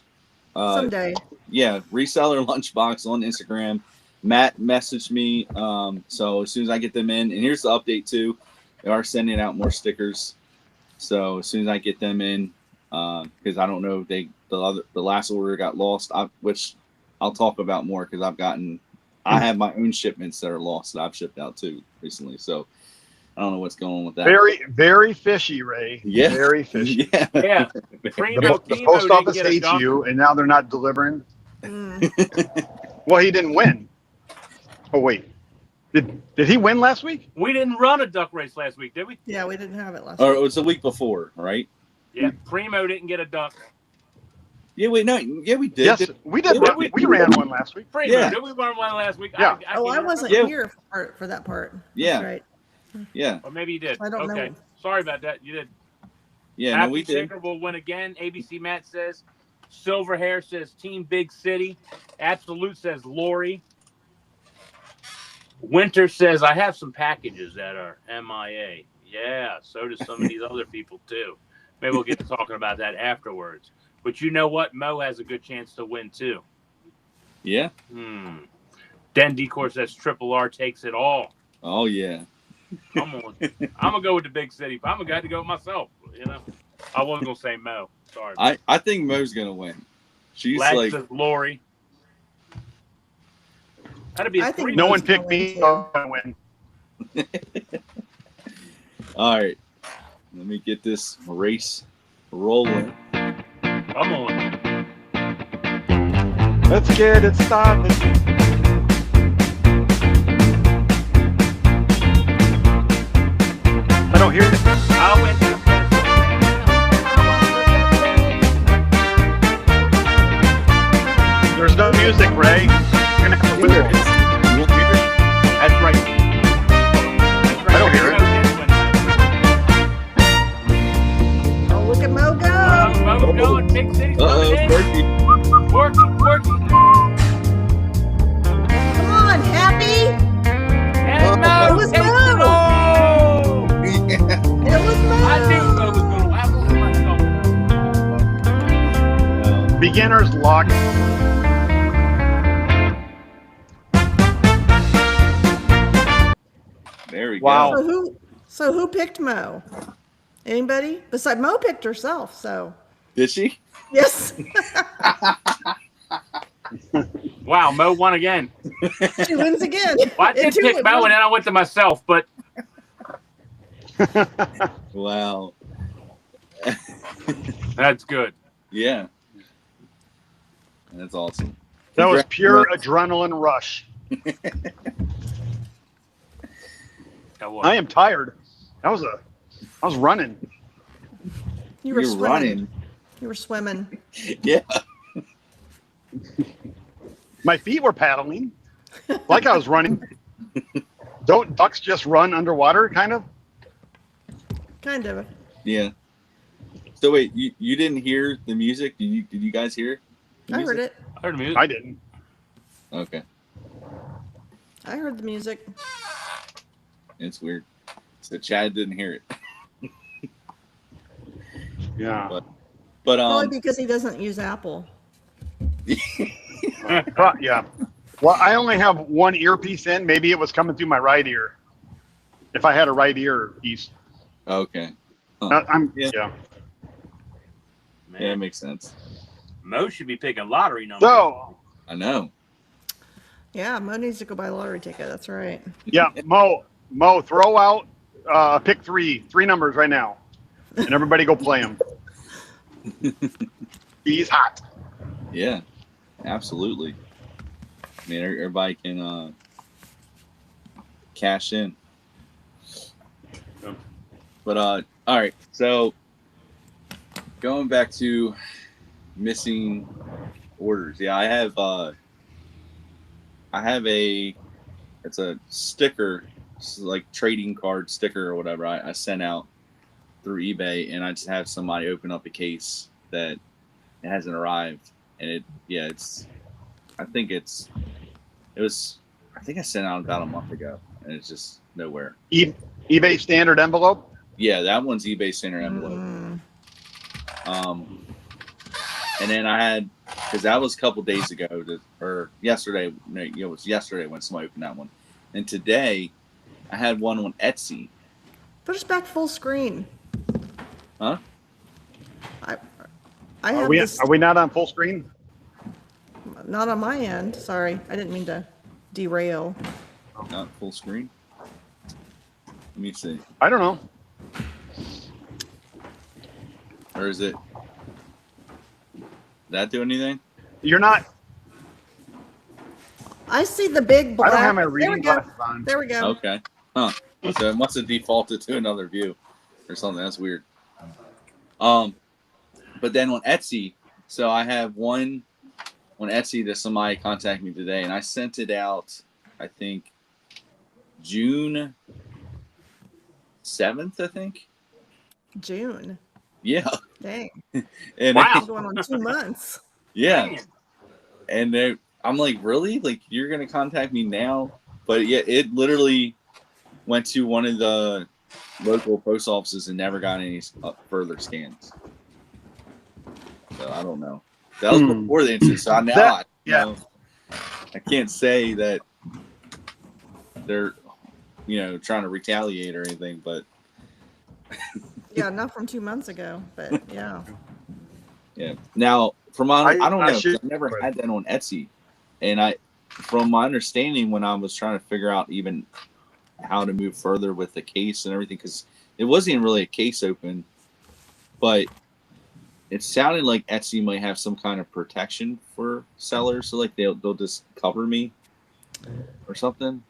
Someday. Yeah, Reseller Lunchbox on Instagram. Matt messaged me. So as soon as I get them in, and here's the update too. They are sending out more stickers. So as soon as I get them in, because I don't know if the last order got lost, which I'll talk about more because I have my own shipments that are lost that I've shipped out too recently. So I don't know what's going on with that. Very, very fishy, Ray. Yeah. Very fishy. Yeah. Yeah. The, Primo the Timo post didn't office get a hates duck. you, and now they're not delivering. Mm. Well, he didn't win. Oh wait, did he win last week? We didn't run a duck race last week, did we? Yeah, we didn't have it last Or week. it was the week before, right? Yeah. Primo didn't get a duck. Yeah, wait, no, yeah, we did. Yes, we did. Did We, we? ran one last week. Primo, Yeah. did we run one last week? Yeah. I wasn't Yeah. here for that part. Yeah. That's right. Yeah, Or maybe you did. I don't Okay. know. Sorry about that. You did. yeah, Happy no, we did. Picker will win again. ABC Matt says. Silver Hair says Team Big City. Absolute says Lori. Winter says I have some packages that are MIA. Yeah, so do some of these other people too. Maybe we'll get to talking about that afterwards. But you know what? Mo has a good chance to win too. Yeah. Den Decor says Triple R takes it all. Oh yeah. I'm gonna go with the Big City. But I'm gonna have to go with myself. You know, I wasn't gonna say Mo. Sorry. I think Mo's gonna win. She's Lax like, says Lori. That'd be a I think three. No one Mo's picked gonna me. win, So I win. all right. Let me get this race rolling. Come on. Let's get it started. I don't hear it. I went to There's no music, Ray. You're gonna have to whistle. That's right. beginner's luck. There we Wow. go. So who picked Mo? Anybody? Besides Mo picked herself, so Did she? yes. Wow, Mo won again. She wins again. Well, I did pick Mo, and then I went to myself, but Wow. that's good. Yeah. That's awesome. That was pure Congrats. adrenaline rush. That was. I am tired. I was running. You were You're swimming. running. You were swimming. Yeah. My feet were paddling, like I was running. Don't ducks just run underwater, kind of? Kind of. Yeah. So wait, you didn't hear the music? Did you guys hear the I music? heard it. I heard music. I didn't. Okay. I heard the music. It's weird. So Chad didn't hear it. Yeah. But Probably because he doesn't use Apple. Yeah. Well, I only have one earpiece in. Maybe it was coming through my right ear. If I had a right ear piece. okay. Huh. Yeah. Man, Yeah, it makes sense. Mo should be picking lottery numbers. So, I know. Yeah, Mo needs to go buy a lottery ticket. That's right. yeah, Mo, throw out pick three numbers right now. And everybody go play them. He's hot. Yeah. Absolutely. I mean, everybody can cash in. But all right. So going back to missing orders. Yeah, I have it's a sticker, it's like trading card sticker or whatever I sent out through eBay, and I just have somebody open up a case that it hasn't arrived, and I think I sent out about a month ago, and it's just nowhere. eBay standard envelope. Yeah, that one's eBay center envelope. And then I had, because that was a couple days ago, or yesterday. No, it was yesterday when somebody opened that one, and today I had one on Etsy. Put us back full screen. Huh? I Are have we, this, are we not on full screen? not on my end. Sorry, I didn't mean to derail. Not full screen. Let me see. I don't know. Or is it? That do anything? You're not. I see the big black. I don't have my There we reading go. glasses on. There we go. Okay. Huh. So it must have defaulted to another view or something. That's weird. But then on Etsy, so I have one on Etsy that somebody contacted me today, and I sent it out, I think, June 7th, I think. June. Yeah. Dang. And Wow. Going on 2 months. yeah. Man. And I'm like, really? Like, you're going to contact me now? But yeah, it literally went to one of the local post offices and never got any further scans. So I don't know. That was before the incident. So now I can't say that they're, trying to retaliate or anything, but Yeah, not from 2 months ago, but yeah. yeah. Now, I don't know. 'Cause I've never Right. had that on Etsy, and from my understanding, when I was trying to figure out even how to move further with the case and everything, because it wasn't even really a case open, but it sounded like Etsy might have some kind of protection for sellers, so like they'll just cover me or something.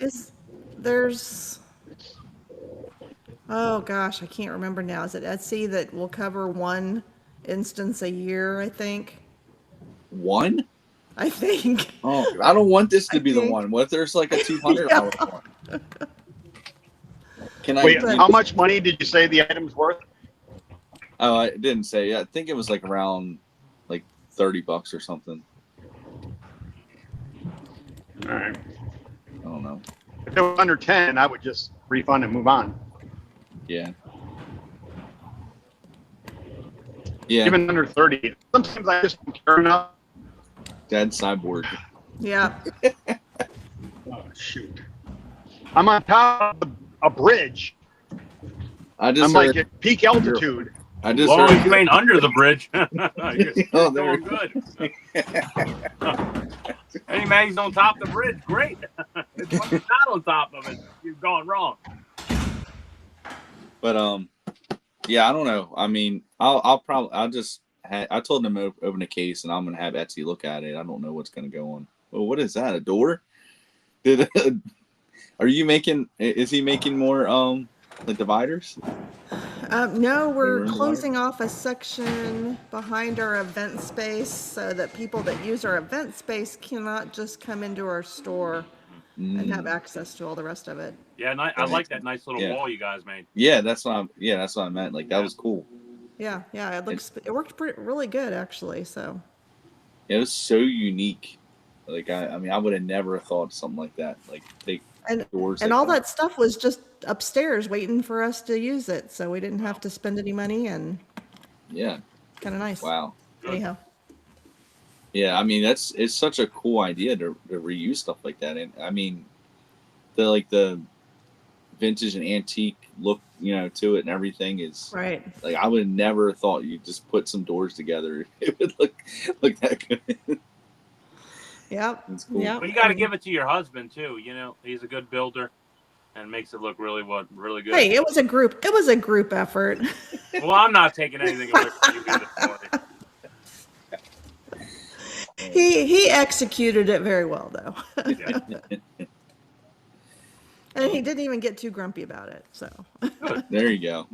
Oh gosh, I can't remember now. Is it Etsy that will cover one instance a year, I think? One? I think. Oh, I don't want this to I be the think. one. What if there's like a $200 one? Can I? Wait, how much money did you say the item's worth? Oh, I didn't say. I think it was like around like $30 or something. All right. I don't know. If it was under 10, I would just refund and move on. Yeah. Yeah. Even under 30. Sometimes I just don't care enough Dad Cyborg. Yeah. Oh shoot! I'm on top of a bridge. I just I'm like at peak altitude. I As just long heard. as you ain't under the bridge, you're Oh, there. doing good. Hey, man, he's on top of the bridge. Great. It's when he's not on top of it, you've gone wrong. But yeah, I don't know. I mean, I'll just. I told him to open a case, and I'm gonna have Etsy look at it. I don't know what's gonna go on. Well, what is that? A door? Did are you making? Is he making more like dividers? No, we're room closing off a section behind our event space so that people that use our event space cannot just come into our store and have access to all the rest of it. Yeah, and I like that nice little Yeah. wall you guys made. Yeah, that's what I meant. Like that was cool. Yeah, yeah, it worked really good actually. So It was so unique. Like I mean, I would have never thought something like that. Like take doors and like all that stuff was just upstairs waiting for us to use it, so we didn't have to spend any money, and Yeah. kind of nice. Wow. Anyhow. Yeah, I mean it's such a cool idea to reuse stuff like that, and I mean the vintage and antique look, to it and everything is Right. like I would have never thought you'd just put some doors together. It would look that good. Yep. It's cool. Yep. But you got to give it to your husband too. He's a good builder, and makes it look really good. Hey, it was a group effort. Well, I'm not taking anything away from you in the story. He executed it very well though. Yeah. And he didn't even get too grumpy about it. So There you go.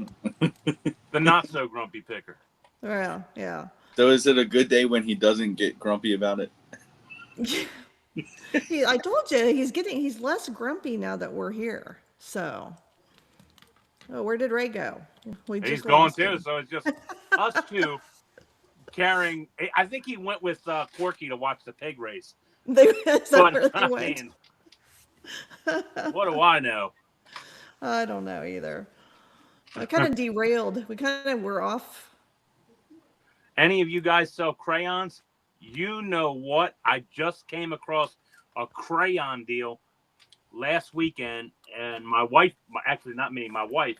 The not so grumpy picker. well, yeah. So is it a good day when he doesn't get grumpy about it? I told you he's less grumpy now that we're here. So where did Ray go? He's gone too, so it's just us two carrying. I think he went with Corky to watch the pig race. That's But, where they I went. mean, what do I know? I don't know either. I kind of derailed. We kind of were off. Any of you guys sell crayons? You know what? I just came across a crayon deal last weekend, and my wife, actually not me, my wife,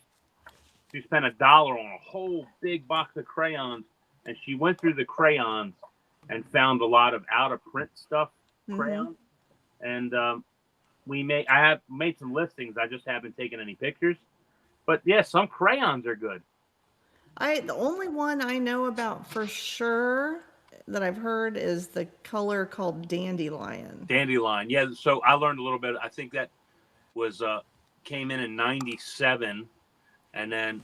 she spent $1 on a whole big box of crayons, and she went through the crayons and found a lot of out of print stuff, crayons, and I have made some listings. I just haven't taken any pictures, but yeah, some crayons are good. The only one I know about for sure that I've heard is the color called Dandelion. Dandelion, yeah. So I learned a little bit. I think that was came in '97, and then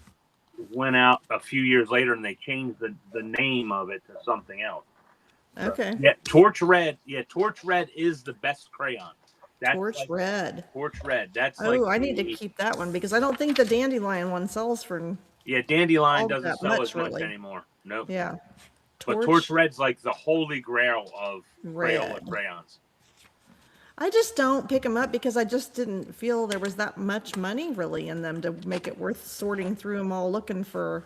went out a few years later, and they changed the name of it to something else. Okay. Yeah, Torch Red. Yeah, Torch Red is the best crayon. That's Torch Red. Torch Red. That's I need to keep that one because I don't think the Dandelion one sells for. Yeah, Dandelion all doesn't that sell much, as much really. anymore. Nope. Yeah. But Torch Red's like the holy grail of Crayola Red. crayons. I just don't pick them up because I just didn't feel there was that much money really in them to make it worth sorting through them all looking for.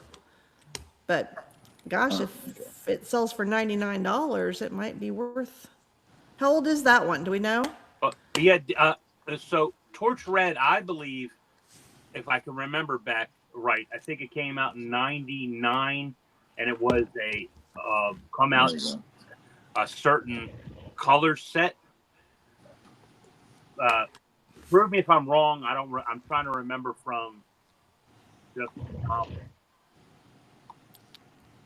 But gosh, if it sells for $99, it might be worth. How old is that one? Do we know? Yeah, so Torch Red, I believe, if I can remember back right, I think it came out in '99, and it was a come out a certain color set. Prove me if I'm wrong. I'm trying to remember from just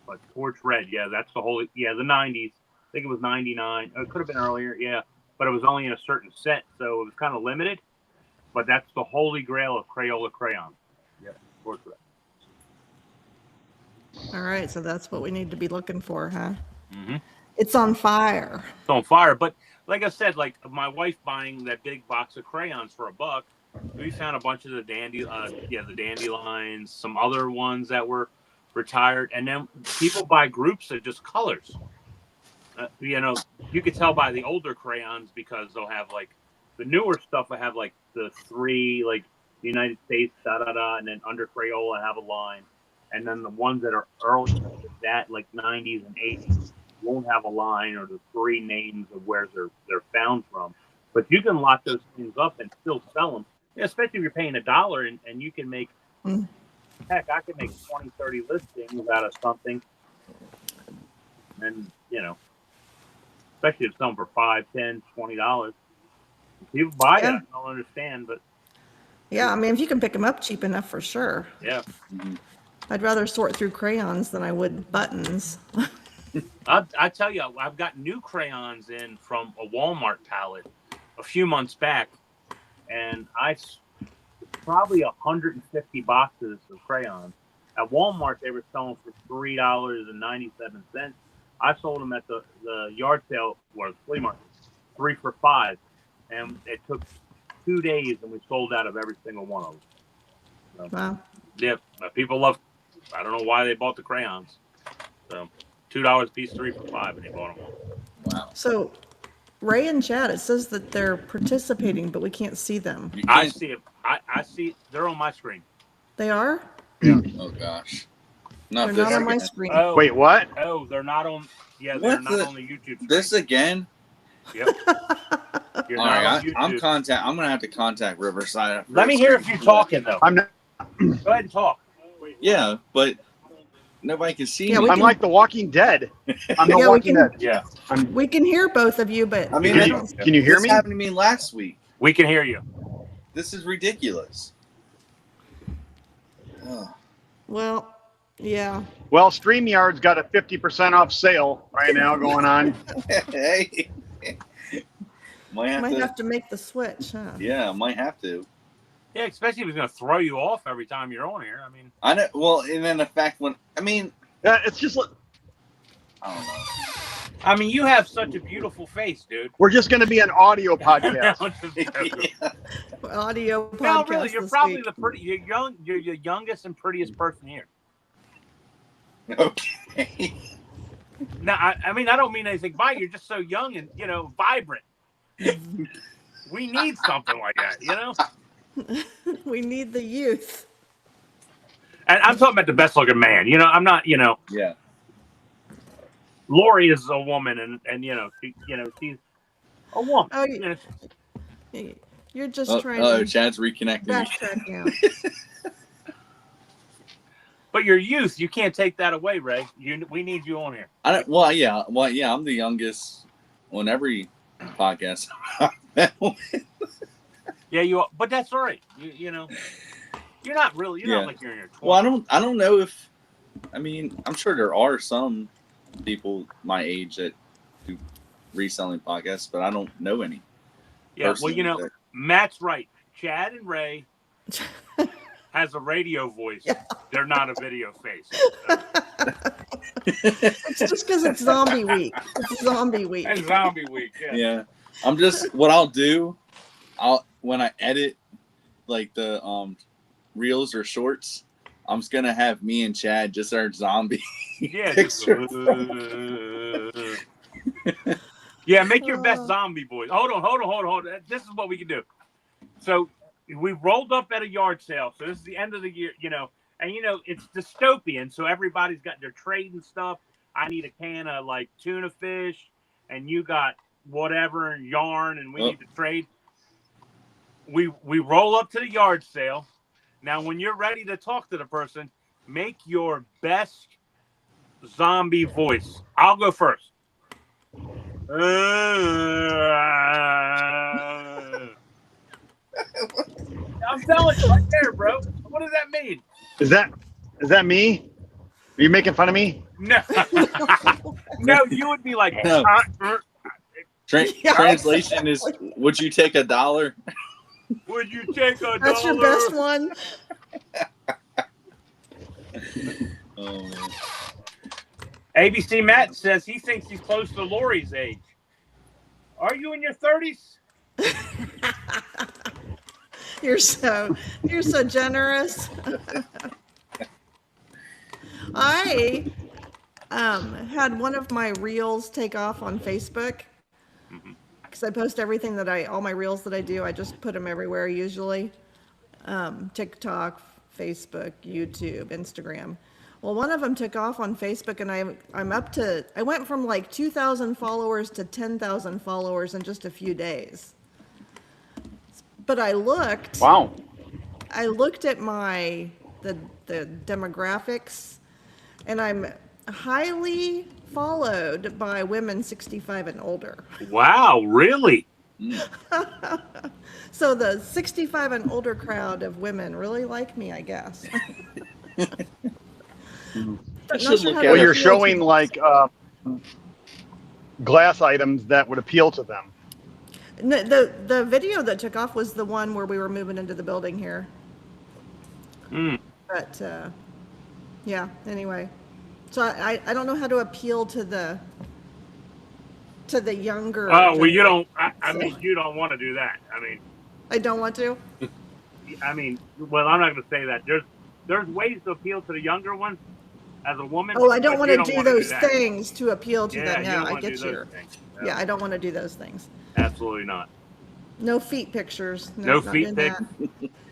but Torch Red, yeah, that's the whole. Yeah, the '90s. I think it was '99. It could have been earlier, yeah, but it was only in a certain set, so it was kind of limited. But that's the holy grail of Crayola crayon. Yeah, Torch Red. All right, so that's what we need to be looking for, huh? Mm-hmm. It's on fire. It's on fire. But like I said, like my wife buying that big box of crayons for $1, we found a bunch of the dandelions, some other ones that were retired, and then people buy groups of just colors. You could tell by the older crayons because they'll have like the newer stuff. I have like the 3 like United States and then under Crayola I have a line. And then the ones that are early, that like '90s and '80s, won't have a line or the 3 names of where they're found from. But you can lock those things up and still sell them, especially if you're paying $1 and you can make, heck, I can make 20, 30 listings out of something. And, especially if some for $5, $10, $20. People buy it. I don't understand, but Yeah, I mean, if you can pick them up cheap enough, for sure. yeah. I'd rather sort through crayons than I would buttons. I tell you, I've got new crayons in from a Walmart pallet a few months back, and probably 150 boxes of crayons. At Walmart, they were selling for $3.97. I sold them at the yard sale or the flea market, 3 for $5, and it took 2 days, and we sold out of every single one of them. So, Wow. yeah, people love. I don't know why they bought the crayons. So $2 a piece, 3 for $5, and they bought them all. Wow. So, Ray and Chad, it says that they're participating, but we can't see them. I see it. I see. They're on my screen. They are? Oh gosh. They're not on my screen. Oh, Wait, what? Oh, they're not on. Yeah, they're not on the YouTube screen. This again? Yep. You're All not right, on YouTube. I'm gonna have to contact Riverside. Let me hear if you're talking though. I'm not. Go ahead and talk. Yeah, but nobody can see Yeah, me. I'm like the Walking Dead. I'm the Yeah, we Walking can- Dead. Yeah, We can hear both of you, but I mean, Can you hear this me? happened to me last week. we can hear you. This is ridiculous. Oh. well, yeah. Well, StreamYard's got a 50% off sale right now going on. Hey. Might have to. make the switch, huh? Yeah, might have to. Yeah, especially if he's going to throw you off every time you're on here. I mean, I know. Well, and then the fact It's just I don't know. I mean, you have such a beautiful face, dude. we're just going to be an audio podcast. Yeah. Audio podcast. No, really, you're this probably week. you're the youngest and prettiest person here. Okay. Now, I mean, I don't mean anything by you. You're just so young and vibrant. We need something like that, We need the youth. And I'm talking about the best looking man. I'm not. Yeah. Lori is a woman, and she's a woman. Oh, You know, You're just trying Oh, to Chad's reconnecting. backtrack now. but your youth, you can't take that away, Ray. We need you on here. Well, yeah. I'm the youngest on every podcast. Yeah, you are, but that's all right. You're not really. You're Yeah. not like you're in your 20s. Well, I don't know if. I mean, I'm sure there are some people my age that do reselling podcasts, but I don't know any. Yeah, personally that- Matt's right. Chad and Ray has a radio voice. Yeah. They're not a video face. It's just because it's zombie week. It's zombie week. And zombie week. Yeah. Yeah, I'm just what I'll do. When I edit like the reels or shorts, I'm just gonna have me and Chad just our zombie Yeah. picture. Yeah, make your best zombie voice. Hold on. This is what we can do. So we rolled up at a yard sale. So this is the end of the year, and it's dystopian. So everybody's got their trade and stuff. I need a can of like tuna fish, and you got whatever and yarn, and we need to trade. We roll up to the yard sale. Now, when you're ready to talk to the person, make your best zombie voice. I'll go first. I'm telling you right there, bro. What does that mean? Is that me? Are you making fun of me? No. No, you would be like, No. Translation is, would you take $1? would you take $1? That's your best one. Oh, man. ABC Matt says he thinks he's close to Lori's age. Are you in your 30s? You're so generous. I had one of my reels take off on Facebook because I post everything all my reels that I do. I just put them everywhere usually. TikTok, Facebook, YouTube, Instagram. Well, one of them took off on Facebook, and I'm up to, I went from like 2,000 followers to 10,000 followers in just a few days. But I looked Wow. at the demographics, and I'm highly followed by women 65 and older. Wow, really? So the 65 and older crowd of women really like me, I guess. But not sure how to Well, you're appeal to showing them. like glass items that would appeal to them. The video that took off was the one where we were moving into the building here. But yeah, anyway. So I don't know how to appeal to the younger. Oh, well, you generation. don't. I mean, you don't want to do that. I mean, I don't want to. Well, I'm not going to say that. There's ways to appeal to the younger ones as a woman. Oh, I don't but want you to do wanna those that. things to appeal to Yeah, them. you Yeah, don't I wanna do get those you. things. Yeah, I don't want to do those things. Absolutely not. No feet pictures. No not feet doing pics.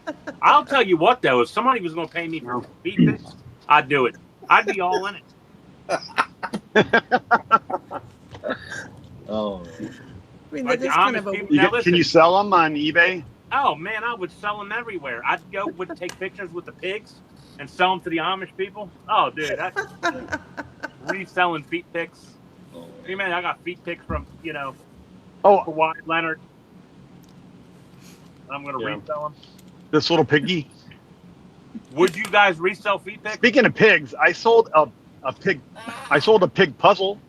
that. I'll tell you what, though, if somebody was going to pay me for feet pics, I'd do it. I'd be all in it. Oh, I mean, Like that is the kind Amish of a. people- Now, Can listen. you sell them on eBay? Oh man, I would sell them everywhere. I'd would take pictures with the pigs and sell them to the Amish people. Oh, dude, that's reselling feet pics. oh. Hey man, I got feet pics from Oh, Kawhi Leonard. I'm gonna Yeah. resell them. this little piggy. Would you guys resell feet pics? Speaking of pigs, I sold a pig. I sold a pig puzzle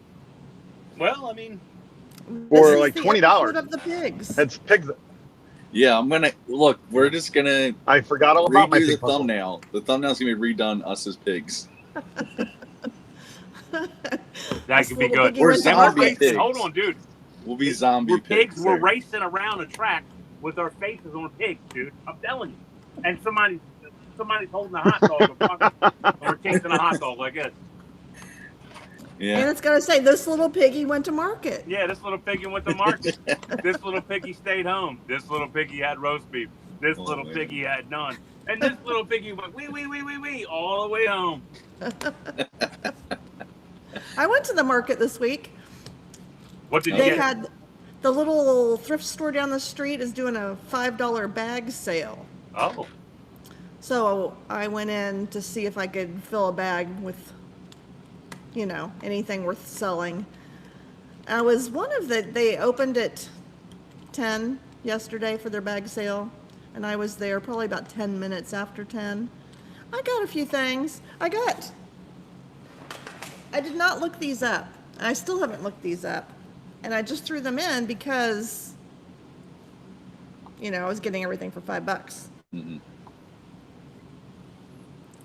Well, I mean, for This is like the $20. episode of the pigs. It's pigs. Yeah, I'm gonna look. We're just gonna I forgot all about my redo the pig puzzle. thumbnail. The thumbnail's gonna be redone. Us as pigs. that This could be little good. piggy went to And we're zombie racing. pigs. Hold on, dude. We'll be zombie We're pigs. We're there. racing around a track with our faces on pigs, dude. I'm telling you. And somebody's holding a hot dog. And we're chasing a hot dog like this. And Yeah. it's gonna say this little piggy went to market. Yeah, this little piggy went to market. This little piggy stayed home. This little piggy had roast beef. This Oh, little man. piggy had none. And this little piggy went wee all the way home. I went to the market this week. What did you They get? had the little thrift store down the street is doing a $5 bag sale. Oh, So I went in to see if I could fill a bag with, anything worth selling. I was they opened at 10 yesterday for their bag sale, and I was there probably about 10 minutes after 10. I got a few things. I did not look these up. I still haven't looked these up. And I just threw them in because, I was getting everything for $5. Mm-hmm.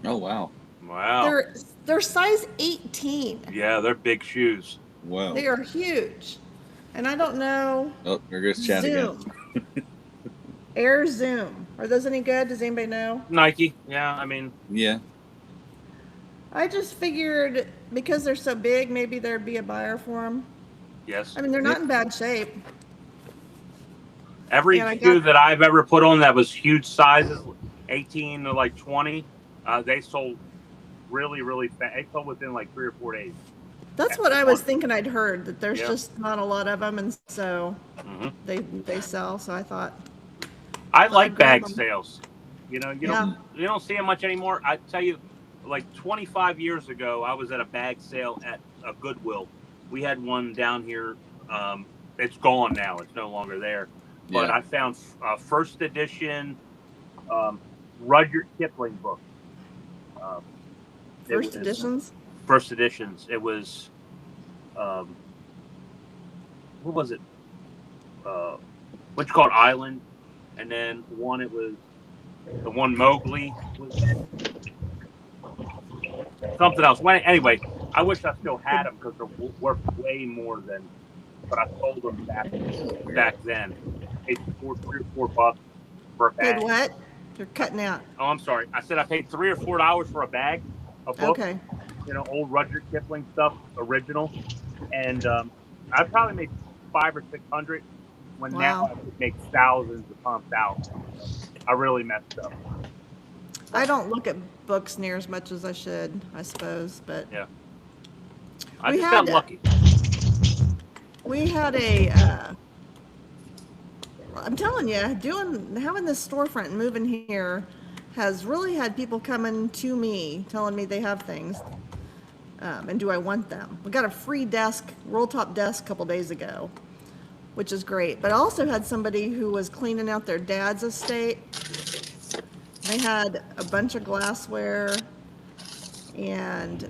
Oh wow. wow. They're size 18. Yeah, they're big shoes. Wow. They are huge. And I don't know. Oh, there goes Chad again. Zoom. Air Zoom. Are those any good? Does anybody know? Nike. Yeah, I mean, Yeah. I just figured because they're so big, maybe there'd be a buyer for them. yes. I mean, they're not in bad shape. Every and I shoe got- that I've ever put on that was huge sizes, 18 to like 20, they sold really, really fast. They sold within like 3 or 4 days. That's what I was thinking I'd heard, that there's Yeah. just not a lot of them, and so hmm they sell. So I thought, I like grab bag 'em. sales. You Yeah. don't see them much anymore. I tell you, like 25 years ago, I was at a bag sale at a Goodwill. We had one down here. It's gone now. It's no longer there. But Yeah. I found first edition Rudyard Kipling book. It first was- editions. First editions. It was, what was it? What you called Island, and then one it was the one Mowgli was something else. Well, anyway, I wish I still had them because they're worth way more than. But I sold them back then. Paid $3 or $4 for a bag. Paid what? You're cutting out. Oh, I'm sorry. I said I paid $3 or $4 for a bag, a book. Okay. Old Rudyard Kipling stuff, original, and I probably made 500 or 600. When now Wow. I could make thousands upon thousands. I really messed up. I don't look at books near as much as I should, I suppose, but Yeah. I We just got had- lucky. we had I'm telling you, having this storefront and moving here has really had people coming to me telling me they have things. And do I want them? We got a free roll top desk a couple days ago, which is great. But I also had somebody who was cleaning out their dad's estate. They had a bunch of glassware, and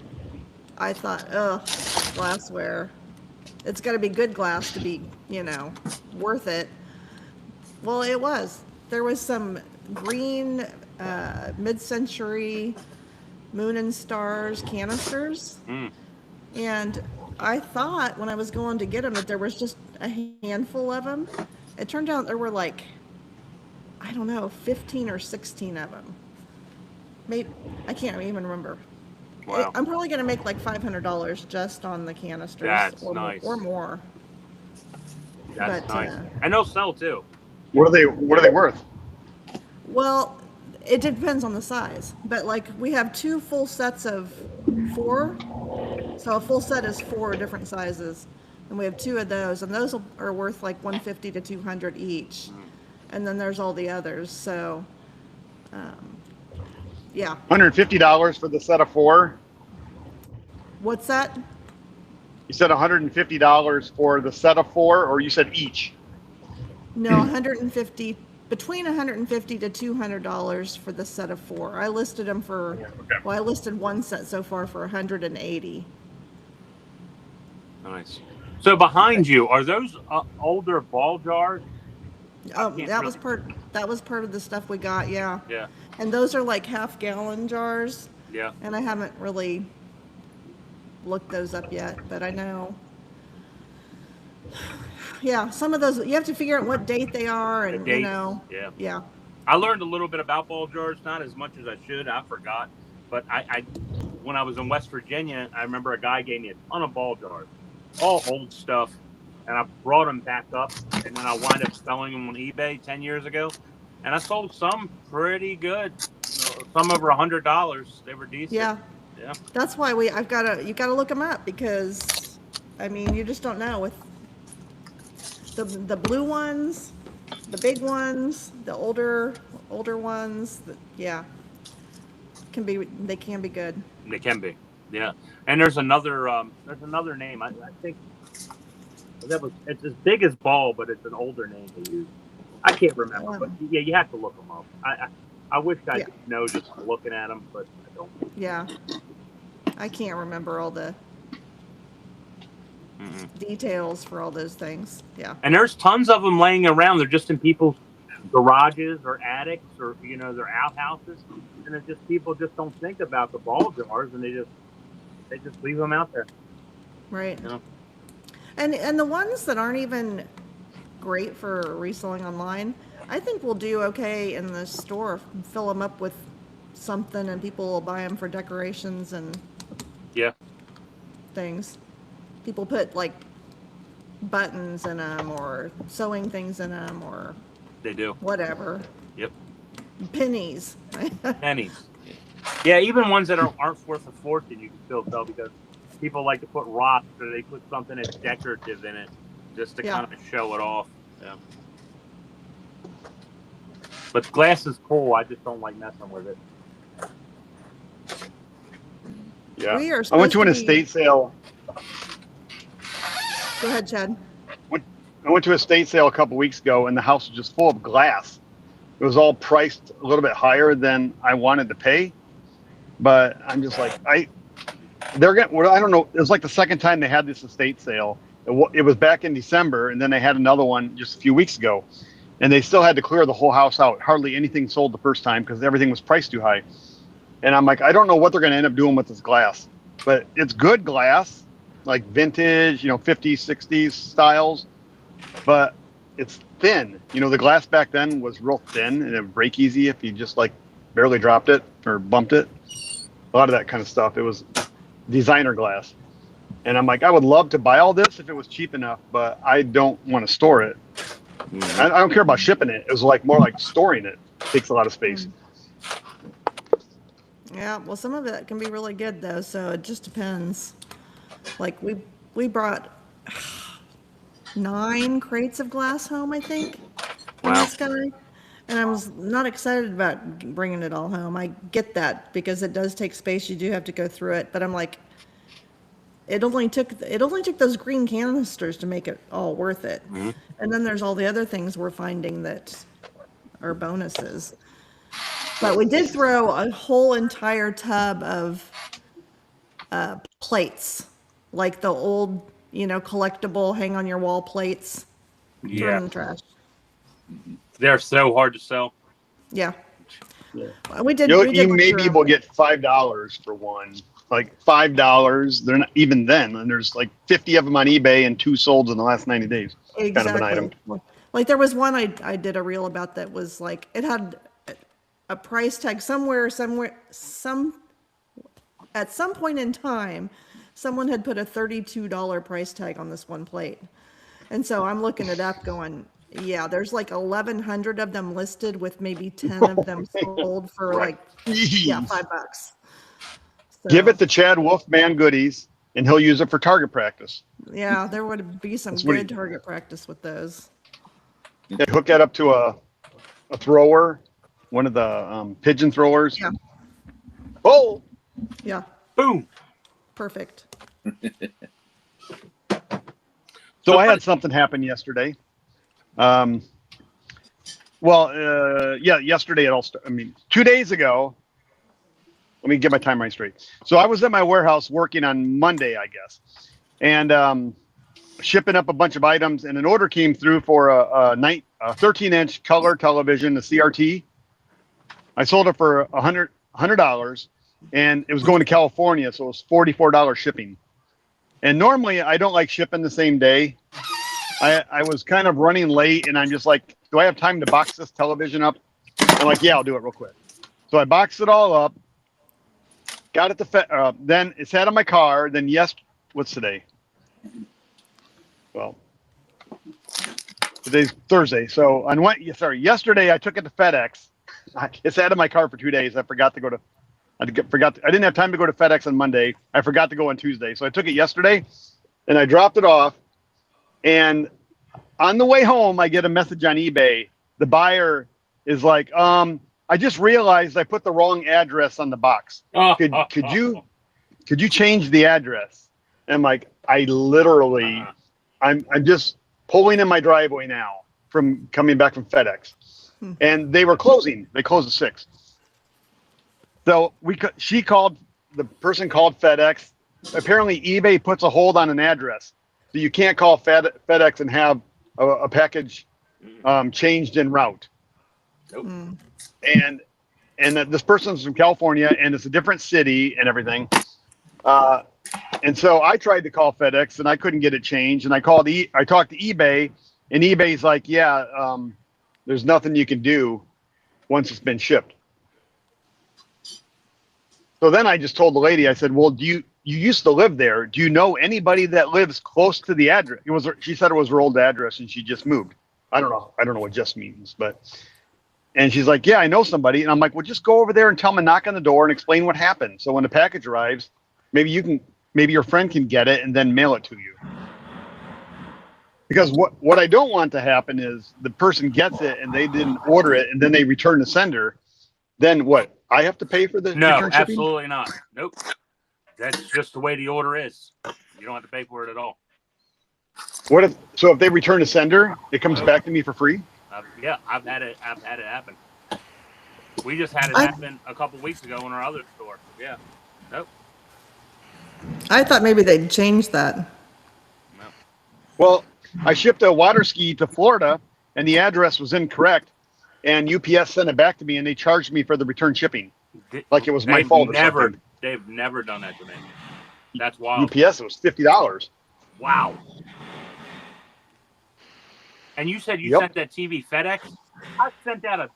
I thought, oh, glassware. It's got to be good glass to be, worth it. Well, it was. There was some green mid-century Moon and Stars canisters. And I thought when I was going to get them that there was just a handful of them. It turned out there were like, I don't know, 15 or 16 of them. Maybe, I can't even remember. Wow. I'm probably going to make like $500 just on the canisters. That's or, nice. Or more. That's But, nice. And they'll sell too. What are they worth? Well, it depends on the size, but like we have 2 full sets of 4. So a full set is 4 different sizes, and we have 2 of those, and those are worth like $150 to $200 each. And then there's all the others. So, yeah. $150 for the set of 4. What's that? You said $150 for the set of 4, or you said each? No, 150, between $150 to $200 for the set of 4. I listed them for, I listed one set so far for $180. Nice. So behind you, are those older ball jars? Oh, that was part of the stuff we got, yeah. Yeah. And those are like half-gallon jars. Yeah. And I haven't really looked those up yet, but I know. Yeah, some of those, you have to figure out what date they are, and dates, Yeah. Yeah. I learned a little bit about ball jars, not as much as I should. I forgot. But I when I was in West Virginia, I remember a guy gave me a ton of ball jars, all old stuff. And I brought them back up, and then I wound up selling them on eBay 10 years ago. And I sold some pretty good, some over $100. They were decent. Yeah. Yeah. That's why you gotta look them up, because, I mean, you just don't know with the blue ones, the big ones, the older ones. Yeah, they can be good. They can be, yeah. And there's another name. I think it's as big as ball, but it's an older name to use. I can't remember, but yeah, you have to look them up. I wish I could know just looking at them, but I don't. Yeah, I can't remember all the details for all those things. Yeah. And there's tons of them laying around. They're just in people's garages or attics or their outhouses, and it's just people just don't think about the ball jars, and they just leave them out there. Right. You know? And the ones that aren't even great for reselling online, I think we'll do okay in the store. Fill them up with something, and people will buy them for decorations and things. People put like buttons in them or sewing things in them or They do. whatever. Yep. Pennies. Pennies. Yeah, even ones that aren't worth a fortune, you can still sell, because people like to put rocks, or they put something that's decorative in it just to kind of show it off. Yeah. But glass is cool. I just don't like messing with it. Yeah. We I went to an estate sale. Go ahead, Chad. I went to a estate sale a couple weeks ago, and the house was just full of glass. It was all priced a little bit higher than I wanted to pay, but I'm just like, I don't know. It was like the second time they had this estate sale. It was back in December, and then they had another one just a few weeks ago, and they still had to clear the whole house out. Hardly anything sold the first time because everything was priced too high. And I'm like, I don't know what they're going to end up doing with this glass, but it's good glass, like vintage, 50s, 60s styles, but it's thin. The glass back then was real thin, and it would break easy if you just like barely dropped it or bumped it. A lot of that kind of stuff. It was designer glass. And I'm like, I would love to buy all this if it was cheap enough, but I don't want to store it. I don't care about shipping it. It was like more like storing it. Takes a lot of space. Yeah, well, some of it can be really good though, so it just depends. Like we brought 9 crates of glass home, I think, from Wow. this guy. And I was not excited about bringing it all home. I get that because it does take space. You do have to go through it, but I'm like, it only took those green canisters to make it all worth it. And then there's all the other things we're finding that are bonuses. But we did throw a whole entire tub of plates, like the old, collectible hang on your wall plates. Threw them Yeah. in the trash. They're so hard to sell. Yeah. Yeah. We did. You look maybe through will 'em. get $5 for one, like $5. They're not even then, and there's like 50 of them on eBay and 2 sold in the last 90 days. Kind of an item. Exactly. Like there was one I did a reel about that was like it had a price tag at some point in time, someone had put a $32 price tag on this one plate. And so I'm looking it up going, yeah, there's like 1,100 of them listed with maybe 10 of them sold for like, yeah, Jeez. $5. So, Give it to Chad Wolfman Goodies, and he'll use it for target practice. yeah, there would be some That's what good target practice with those. Yeah, hook that up to a thrower, one of the pigeon throwers. Yeah. Oh, Yeah, Boom. perfect. so I had something happen yesterday. Yesterday it all started. I mean, 2 days ago. Let me get my timeline straight. So I was at my warehouse working on Monday, I guess, and shipping up a bunch of items, and an order came through for a 13-inch color television, a CRT. I sold it for $100, and it was going to California, so it was $44 shipping. And normally I don't like shipping the same day. I was kind of running late, and I'm just like, do I have time to box this television up? I'm like, yeah, I'll do it real quick. So I boxed it all up, got it to then it sat in my car. Then what's today? Well, today's Thursday. So yesterday I took it to FedEx. It sat in my car for 2 days. I forgot to go to. I didn't have time to go to FedEx on Monday. I forgot to go on Tuesday. So I took it yesterday, and I dropped it off. And on the way home, I get a message on eBay. The buyer is like, I just realized I put the wrong address on the box. Could you change the address? And I'm like, I'm just pulling in my driveway now from coming back from FedEx. And they were closing. They closed at 6. So the person called FedEx. Apparently eBay puts a hold on an address. So you can't call FedEx and have a package changed en route. Nope. And this person's from California, and it's a different city and everything. And so I tried to call FedEx, and I couldn't get it changed. And I talked to eBay, and eBay's like, yeah, there's nothing you can do once it's been shipped. So then I just told the lady, I said, well, you used to live there. Do you know anybody that lives close to the address? She said it was her old address, and she just moved. I don't know what just means, and she's like, yeah, I know somebody. And I'm like, well, just go over there and tell them to knock on the door and explain what happened. So when the package arrives, maybe your friend can get it and then mail it to you. Because what I don't want to happen is the person gets it and they didn't order it, and then they return the sender. Then what? I have to pay for the return shipping? Absolutely not. Nope. That's just the way the order is. You don't have to pay for it at all. If they return a sender, it comes back to me for free? Yeah, I've had it happen. We just had it happen a couple weeks ago in our other store. Yeah. Nope. I thought maybe they'd change that. No. Well, I shipped a water ski to Florida, and the address was incorrect, and UPS sent it back to me, and they charged me for the return shipping, like it was my fault or something. They've never done that to me. That's wild. UPS, it was $50. Wow. And you said you sent that TV FedEx? I sent that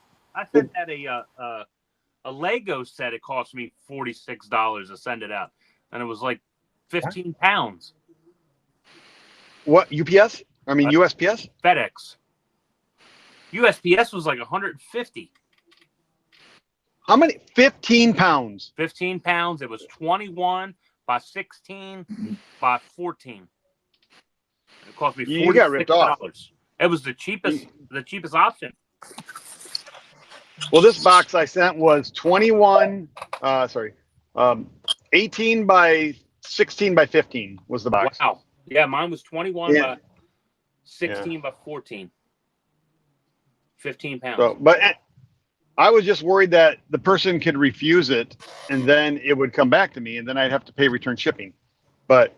a Lego set. It cost me $46 to send it out, and it was like 15 pounds. What, UPS? I mean USPS? FedEx. USPS was like 150. How many? 15 pounds. 15 pounds. It was 21 by 16 by 14. It cost me $46. You got ripped off. It was the cheapest option. Well, this box I sent was 18 by 16 by 15 was the box. Wow. Yeah, mine was 21 by 16 by 14. 15 pounds. So, but I was just worried that the person could refuse it and then it would come back to me and then I'd have to pay return shipping. But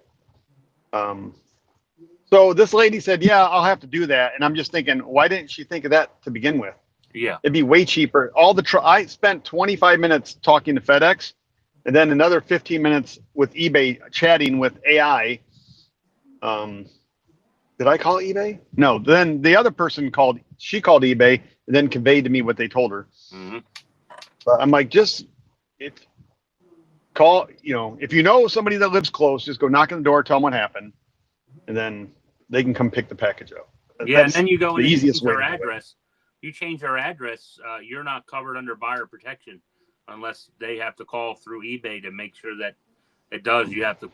so this lady said, yeah, I'll have to do that. And I'm just thinking, why didn't she think of that to begin with? Yeah. It'd be way cheaper. I spent 25 minutes talking to FedEx and then another 15 minutes with eBay chatting with AI. Did I call eBay? No. Then the other person called eBay and then conveyed to me what they told her. Mm-hmm. But I'm like, if you know somebody that lives close, just go knock on the door, tell them what happened, and then they can come pick the package up. Yeah, and then you go in the and easiest change way their to do it. address. You change their address, you're not covered under buyer protection unless they have to call through eBay to make sure that it does. You have to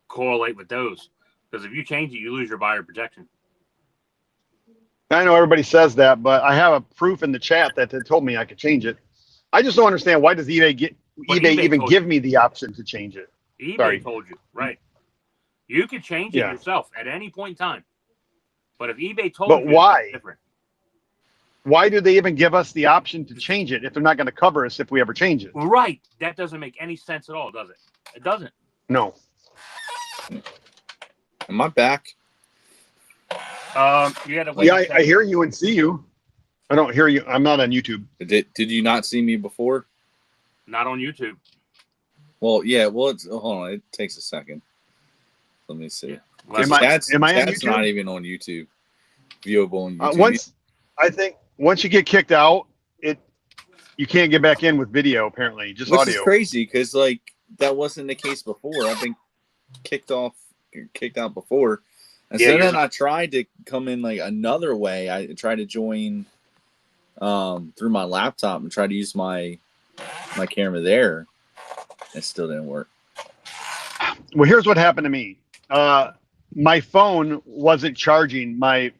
correlate with those. Because if you change it, you lose your buyer protection. I know everybody says that, but I have a proof in the chat that they told me I could change it. I just don't understand, why does eBay even give me the option to change it? eBay told you, right? You could change it Yeah. yourself at any point in time. But if eBay told But you, why? it's different. Why do they even give us the option to change it if they're not going to cover us if we ever change it? Right. That doesn't make any sense at all, does it? It doesn't. No. Am I back? You had to wait. Yeah, I hear you and see you. I don't hear you. I'm not on YouTube. Did you not see me before? Not on YouTube. Well, yeah. Well, hold on. It takes a second. Let me see. Am I on That's YouTube? not even on YouTube. Viewable on YouTube. Once you get kicked out, you can't get back in with video. Apparently, just Which audio. is crazy because that wasn't the case before. I've been kicked out before, and so then I tried to come in like another way. I tried to join through my laptop and try to use my camera there. It still didn't work. Well, here's what happened to me. My phone wasn't charging. My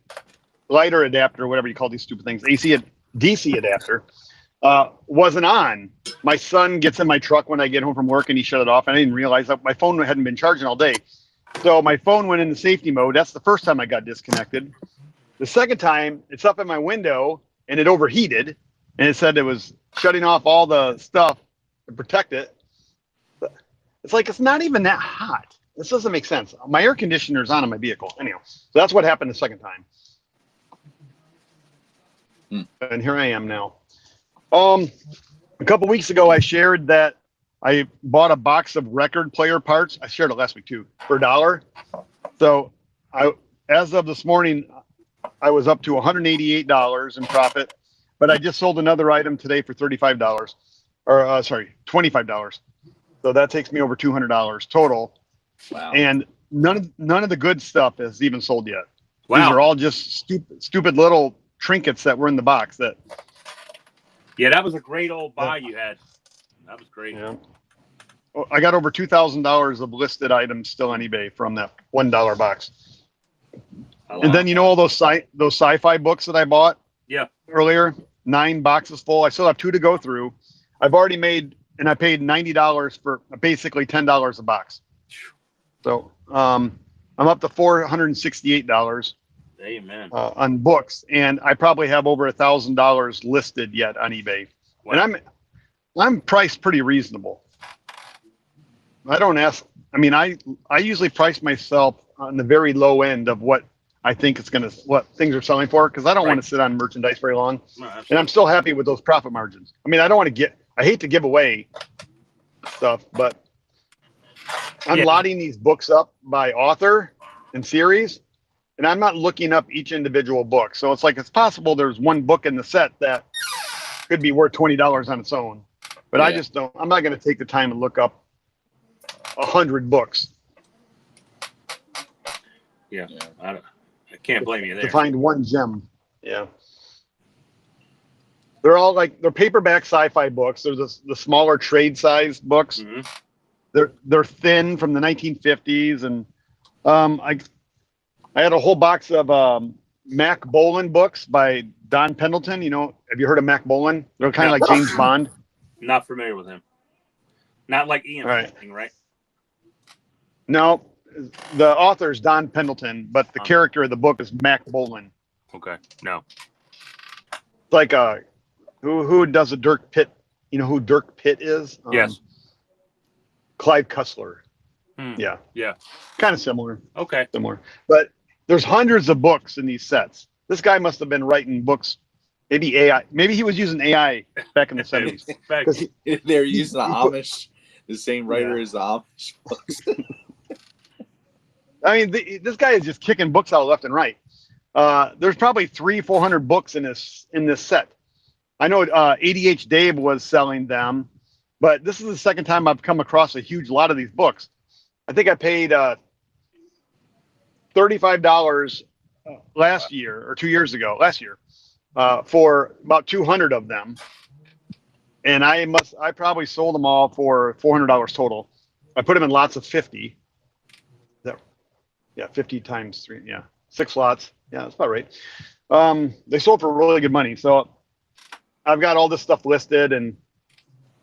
lighter adapter, whatever you call these stupid things, DC adapter, wasn't on. My son gets in my truck when I get home from work and he shut it off. And I didn't realize that my phone hadn't been charging all day. So my phone went into safety mode. That's the first time I got disconnected. The second time, it's up in my window and it overheated. And it said it was shutting off all the stuff to protect it. It's like, it's not even that hot. This doesn't make sense. My air conditioner's on in my vehicle. Anyhow, so that's what happened the second time. And here I am now. A couple weeks ago, I shared that I bought a box of record player parts. I shared it last week too, for $1. So as of this morning, I was up to $188 in profit, but I just sold another item today for $35 or $25. So that takes me over $200 total. Wow. And none of the good stuff is even sold yet. Wow. These are all just stupid little trinkets that were in the box. Yeah, that was a great old buy you had. That was great. Yeah. Well, I got over $2,000 of listed items still on eBay from that $1 box. And then all those sci-fi books that I bought earlier, 9 boxes full. I still have 2 to go through. I've already made, and I paid $90 for basically $10 a box. So I'm up to $468. Amen. On books, and I probably have over $1,000 listed yet on eBay. Wow. And I'm priced pretty reasonable. I don't ask. I mean, I usually price myself on the very low end of what I think what things are selling for, because I don't want to sit on merchandise very long. No, and I'm still happy with those profit margins. I mean, I hate to give away stuff, but I'm lotting these books up by author and series. And I'm not looking up each individual book. So it's possible there's one book in the set that could be worth $20 on its own. But I just don't. I'm not going to take the time to look up 100 books. Yeah. I can't blame you there. To find one gem. Yeah. They're all like they're paperback sci-fi books. They're the smaller trade size books. Mm-hmm. They're thin from the 1950s, and I had a whole box of Mac Bolan books by Don Pendleton. You know, have you heard of Mac Bolan? They're kind of like James Bond. Not familiar with him. Not like Ian Fleming, right? No, the author is Don Pendleton, but the character of the book is Mac Bolan. Okay, no. It's like who does a Dirk Pitt? You know who Dirk Pitt is? Yes. Clive Cussler. Yeah. Kind of similar. Okay. Similar. But there's hundreds of books in these sets. This guy must have been writing books, maybe AI. Maybe he was using AI back in the 70s. They're using the same writer as the Amish books. I mean, this guy is just kicking books out left and right. There's probably 300-400 books in this set. I know ADH Dave was selling them, but this is the second time I've come across a huge lot of these books. I think I paid $35 last year or 2 years ago, last year, for about 200 of them. And I probably sold them all for $400 total. I put them in lots of 50. 50 times 3. Yeah. 6 lots. Yeah, that's about right. They sold for really good money. So I've got all this stuff listed, and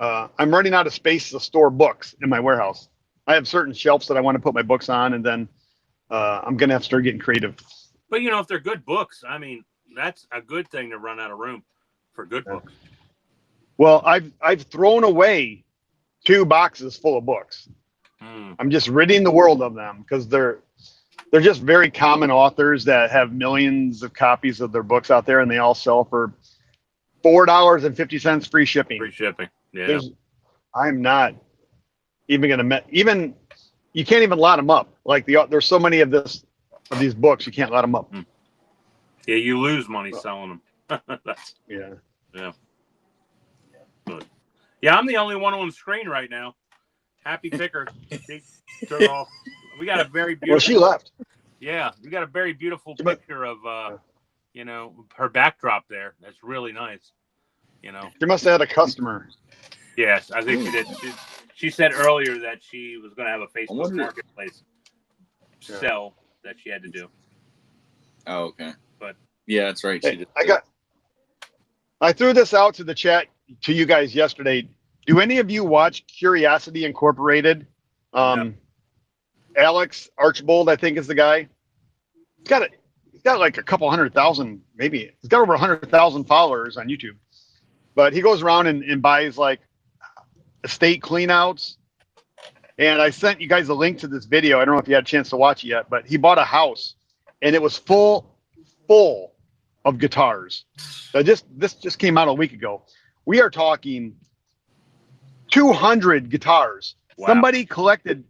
I'm running out of space to store books in my warehouse. I have certain shelves that I want to put my books on, and then I'm going to have to start getting creative. But, you know, if they're good books, I mean, that's a good thing to run out of room for good books. Well, I've thrown away 2 boxes full of books. I'm just ridding the world of them because they're just very common authors that have millions of copies of their books out there, and they all sell for $4.50 free shipping. Free shipping. Yeah. I'm not even gonna you can't even lot them up. Like there's so many of these books, you can't lot them up. Yeah, you lose money selling them. Yeah. Good. Yeah, I'm the only one on the screen right now. Happy picker. She took off. We got a very beautiful. Well, she left. Yeah, we got a very beautiful picture of her backdrop there. That's really nice. You know. She must have had a customer. Yes, I think she did. She said earlier that she was going to have a Facebook Marketplace sell that she had to do. Oh, okay. But yeah, that's right. She did. I threw this out to the chat to you guys yesterday. Do any of you watch Curiosity Incorporated? No. Alex Archbold, I think, is the guy. He's got like a couple 100,000, maybe. He's got over 100,000 followers on YouTube. But he goes around and buys like estate cleanouts. And I sent you guys a link to this video. I don't know if you had a chance to watch it yet, but he bought a house and it was full of guitars. So this just came out a week ago. We are talking 200 guitars. Wow. Somebody collected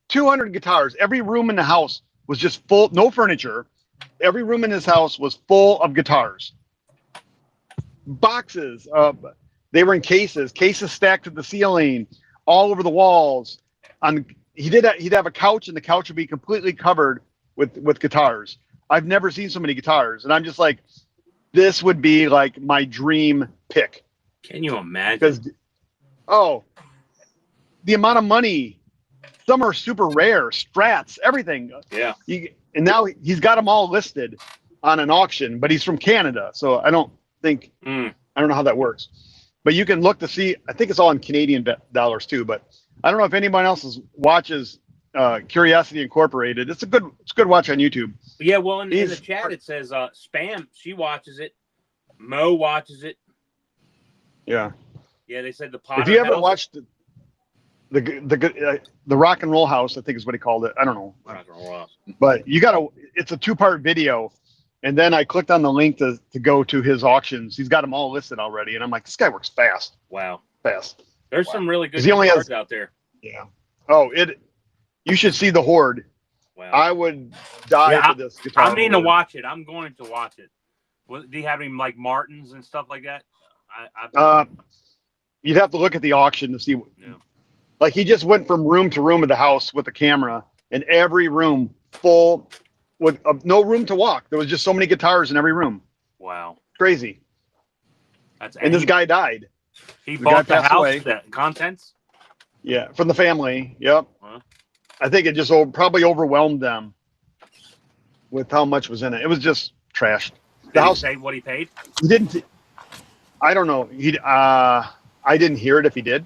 200 guitars. Every room in the house was just full, no furniture. Every room in his house was full of guitars. Boxes. They were in cases stacked to the ceiling, all over the walls. He'd have a couch, and the couch would be completely covered with guitars. I've never seen so many guitars, and I'm just like, this would be like my dream pick. Can you imagine? Because the amount of money. Some are super rare, Strats, everything. Yeah. And now he's got them all listed on an auction, but he's from Canada, so I don't think I don't know how that works. But you can look to see. I think it's all in Canadian dollars too. But I don't know if anyone else watches Curiosity Incorporated. It's a good watch on YouTube. Yeah. Well, in the chat it says Spam. She watches it. Mo watches it. Yeah. Yeah. They said the Potter If you haven't House. watched the Rock and Roll House, I think is what he called it. I don't know. Rock and Roll House. But it's a 2-part video. And then I clicked on the link to go to his auctions. He's got them all listed already. And I'm like, this guy works fast. Wow. Fast. There's some really good cards out there. Yeah. Oh, you should see the Horde. Wow. I would die for this guitar. I mean to watch it. I'm going to watch it. Do you have any like Martins and stuff like that? You'd have to look at the auction to see. Yeah. Like he just went from room to room of the house with a camera, and every room full with no room to walk. There was just so many guitars in every room. Wow. Crazy. That's And this guy died. He the bought guy the passed house, away. the contents. Yeah, from the family. Yep. Huh? I think it just probably overwhelmed them with how much was in it. It was just trashed. The Did he house. say what he paid? He didn't. I don't know. I didn't hear it if he did.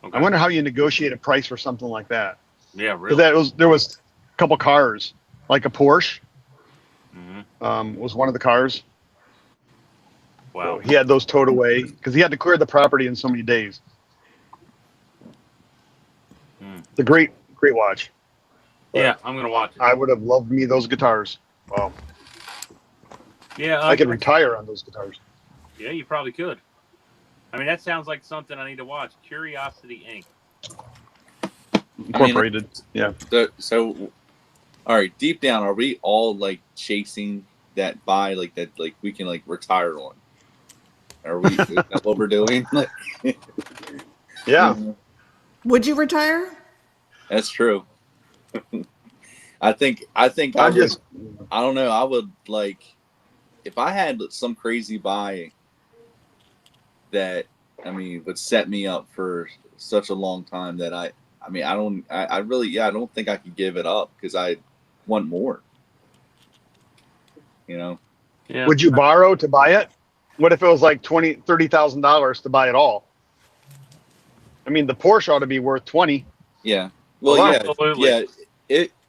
Okay. I wonder how you negotiate a price for something like that. Yeah, Because really. there was a couple cars, like a Porsche. Mm-hmm. Was one of the cars. Wow. So he had those towed away because he had to clear the property in so many days. It's a great watch. Yeah, I'm gonna watch it. I would have loved me those guitars. Wow. Yeah, I could retire on those guitars. Yeah, you probably could. I mean, that sounds like something I need to watch. Curiosity Inc. Incorporated. Yeah. So, all right. Deep down, are we all like chasing that buy, like that, like we can like retire on? Are we? Is that what we're doing? Like, Yeah. Would you retire? That's true. I think I I'm would. just. I don't know. I would like if I had some crazy buy that would set me up for such a long time that I really I don't think I could give it up because I want more. You know. Yeah. Would you borrow to buy it? What if it was like $30,000 to buy it all? I mean, the Porsche ought to be worth 20. Yeah. Well, yeah, absolutely.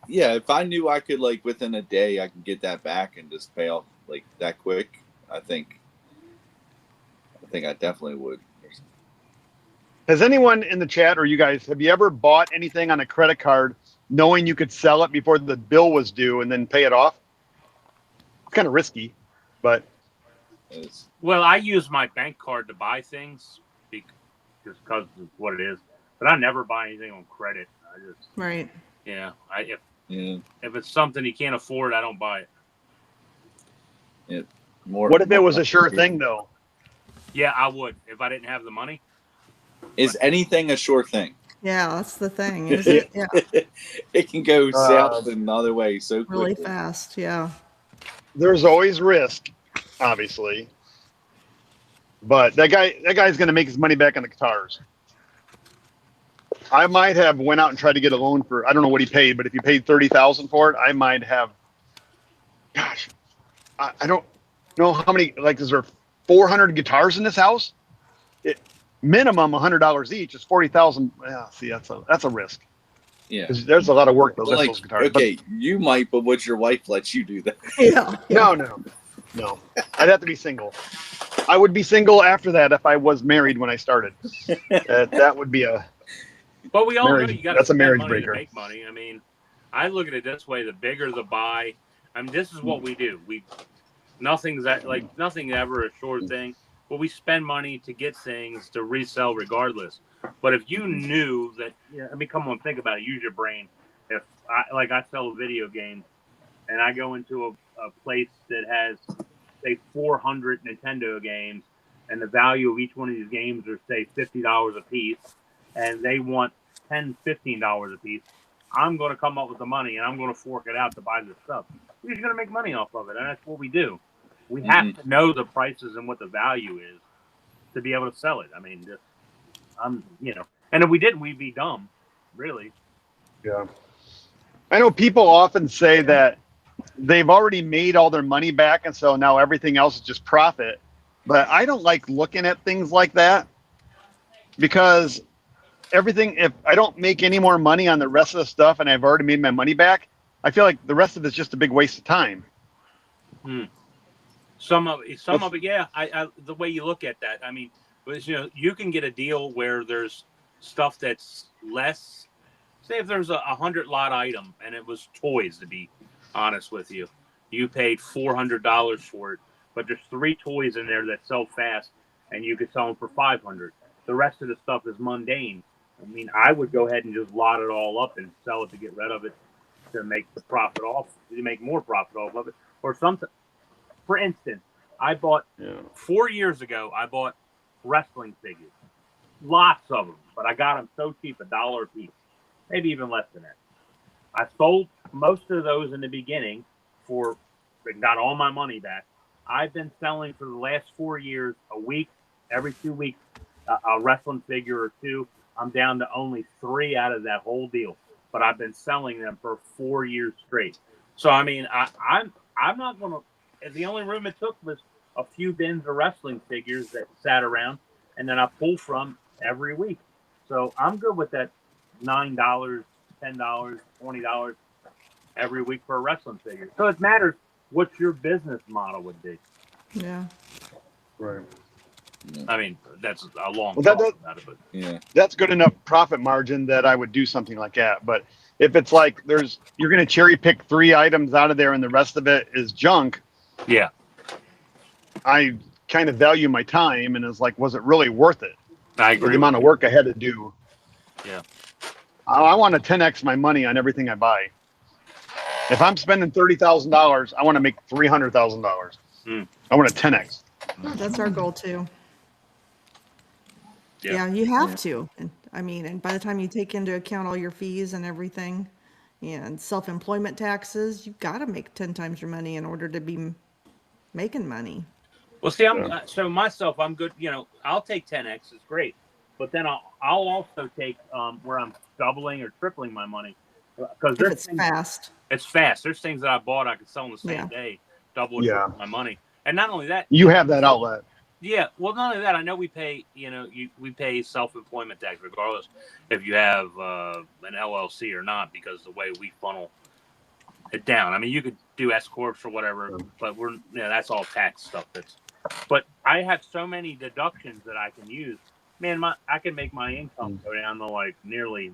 yeah. If I knew I could like within a day, I could get that back and just pay off like that quick. I think I definitely would. Has anyone in the chat or you guys, have you ever bought anything on a credit card knowing you could sell it before the bill was due and then pay it off? It's kind of risky, but. Well, I use my bank card to buy things because of what it is, but I never buy anything on credit. I just Right. yeah. If it's something you can't afford, I don't buy it. What if it was a sure thing though? Yeah, I would if I didn't have the money. Is anything a sure thing? Yeah, that's the thing. Is it? Yeah, It can go south another way so quickly. really fast. Yeah. There's always risk, obviously. But that guy's going to make his money back on the guitars. I might have went out and tried to get a loan for, I don't know what he paid, but if he paid $30,000 for it, I might have. Gosh, I don't know how many. Like, is there 400 guitars in this house? Minimum $100 each is $40,000. Yeah, see, that's a risk. Yeah, there's a lot of work to lift like, those guitars. Okay, you might, but would your wife let you do that? Yeah. No. I'd have to be single. I would be single after that if I was married when I started. That would be a. But we all know you got to spend marriage money breaker. to make money. I mean, I look at it this way: the bigger the buy. I mean, this is what we do. Nothing ever a sure thing. But we spend money to get things to resell regardless. But if you knew that, I mean, come on, think about it. Use your brain. If I sell video games, and I go into a place that has, say, 400 Nintendo games, and the value of each one of these games are, say, $50 a piece, and they want $10, $15 a piece, I'm going to come up with the money, and I'm going to fork it out to buy this stuff. We're just going to make money off of it, and that's what we do. We have to know the prices and what the value is to be able to sell it. I mean, and if we didn't, we'd be dumb, really. Yeah. I know people often say that they've already made all their money back, and so now everything else is just profit. But I don't like looking at things like that because if I don't make any more money on the rest of the stuff and I've already made my money back, I feel like the rest of it's just a big waste of time. Some of it, yeah. The way you look at that, I mean, you can get a deal where there's stuff that's less. Say if there's a 100 lot item and it was toys, to be honest with you, you paid $400 for it, but there's 3 toys in there that sell fast, and you could sell them for $500. The rest of the stuff is mundane. I mean, I would go ahead and just lot it all up and sell it to get rid of it to make the profit off, to make more profit off of it, or something. For instance, I bought 4 years ago. I bought wrestling figures, lots of them, but I got them so cheap, $1 a piece, maybe even less than that. I sold most of those in the beginning got all my money back. I've been selling for the last 4 years a week, every 2 weeks, a wrestling figure or two. I'm down to only 3 out of that whole deal, but I've been selling them for 4 years straight. So I mean, I'm not gonna. The only room it took was a few bins of wrestling figures that sat around, and then I pull from every week. So I'm good with that $9, $10, $20 every week for a wrestling figure. So it matters what your business model would be. Yeah. Right. I mean, that's a long Well, talk about it, but Yeah. That's good enough profit margin that I would do something like that. But if it's like you're going to cherry pick 3 items out of there and the rest of it is junk, yeah, I kind of value my time and it's like, was it really worth it? I For agree. the amount of work I had to do. Yeah. I want to 10x my money on everything I buy. If I'm spending $30,000, I want to make $300,000. I want to 10x. That's our goal too. Yeah. Yeah, you have to. And I mean, and by the time you take into account all your fees and everything and self-employment taxes, you've got to make 10 times your money in order to be making money. Well, see, so myself, I'm good. You know, I'll take 10x. It's great, but then I'll also take where I'm doubling or tripling my money because If it's fast. It's fast. There's things that I bought I could sell in the same day, double or triple my money. And not only that, you have that outlet. Yeah, well, not only that, I know we pay. We pay self-employment tax regardless if you have an LLC or not, because the way we funnel it down. I mean, you could do S corps or whatever, but that's all tax stuff. But I have so many deductions that I can use. Man, I can make my income go down to like nearly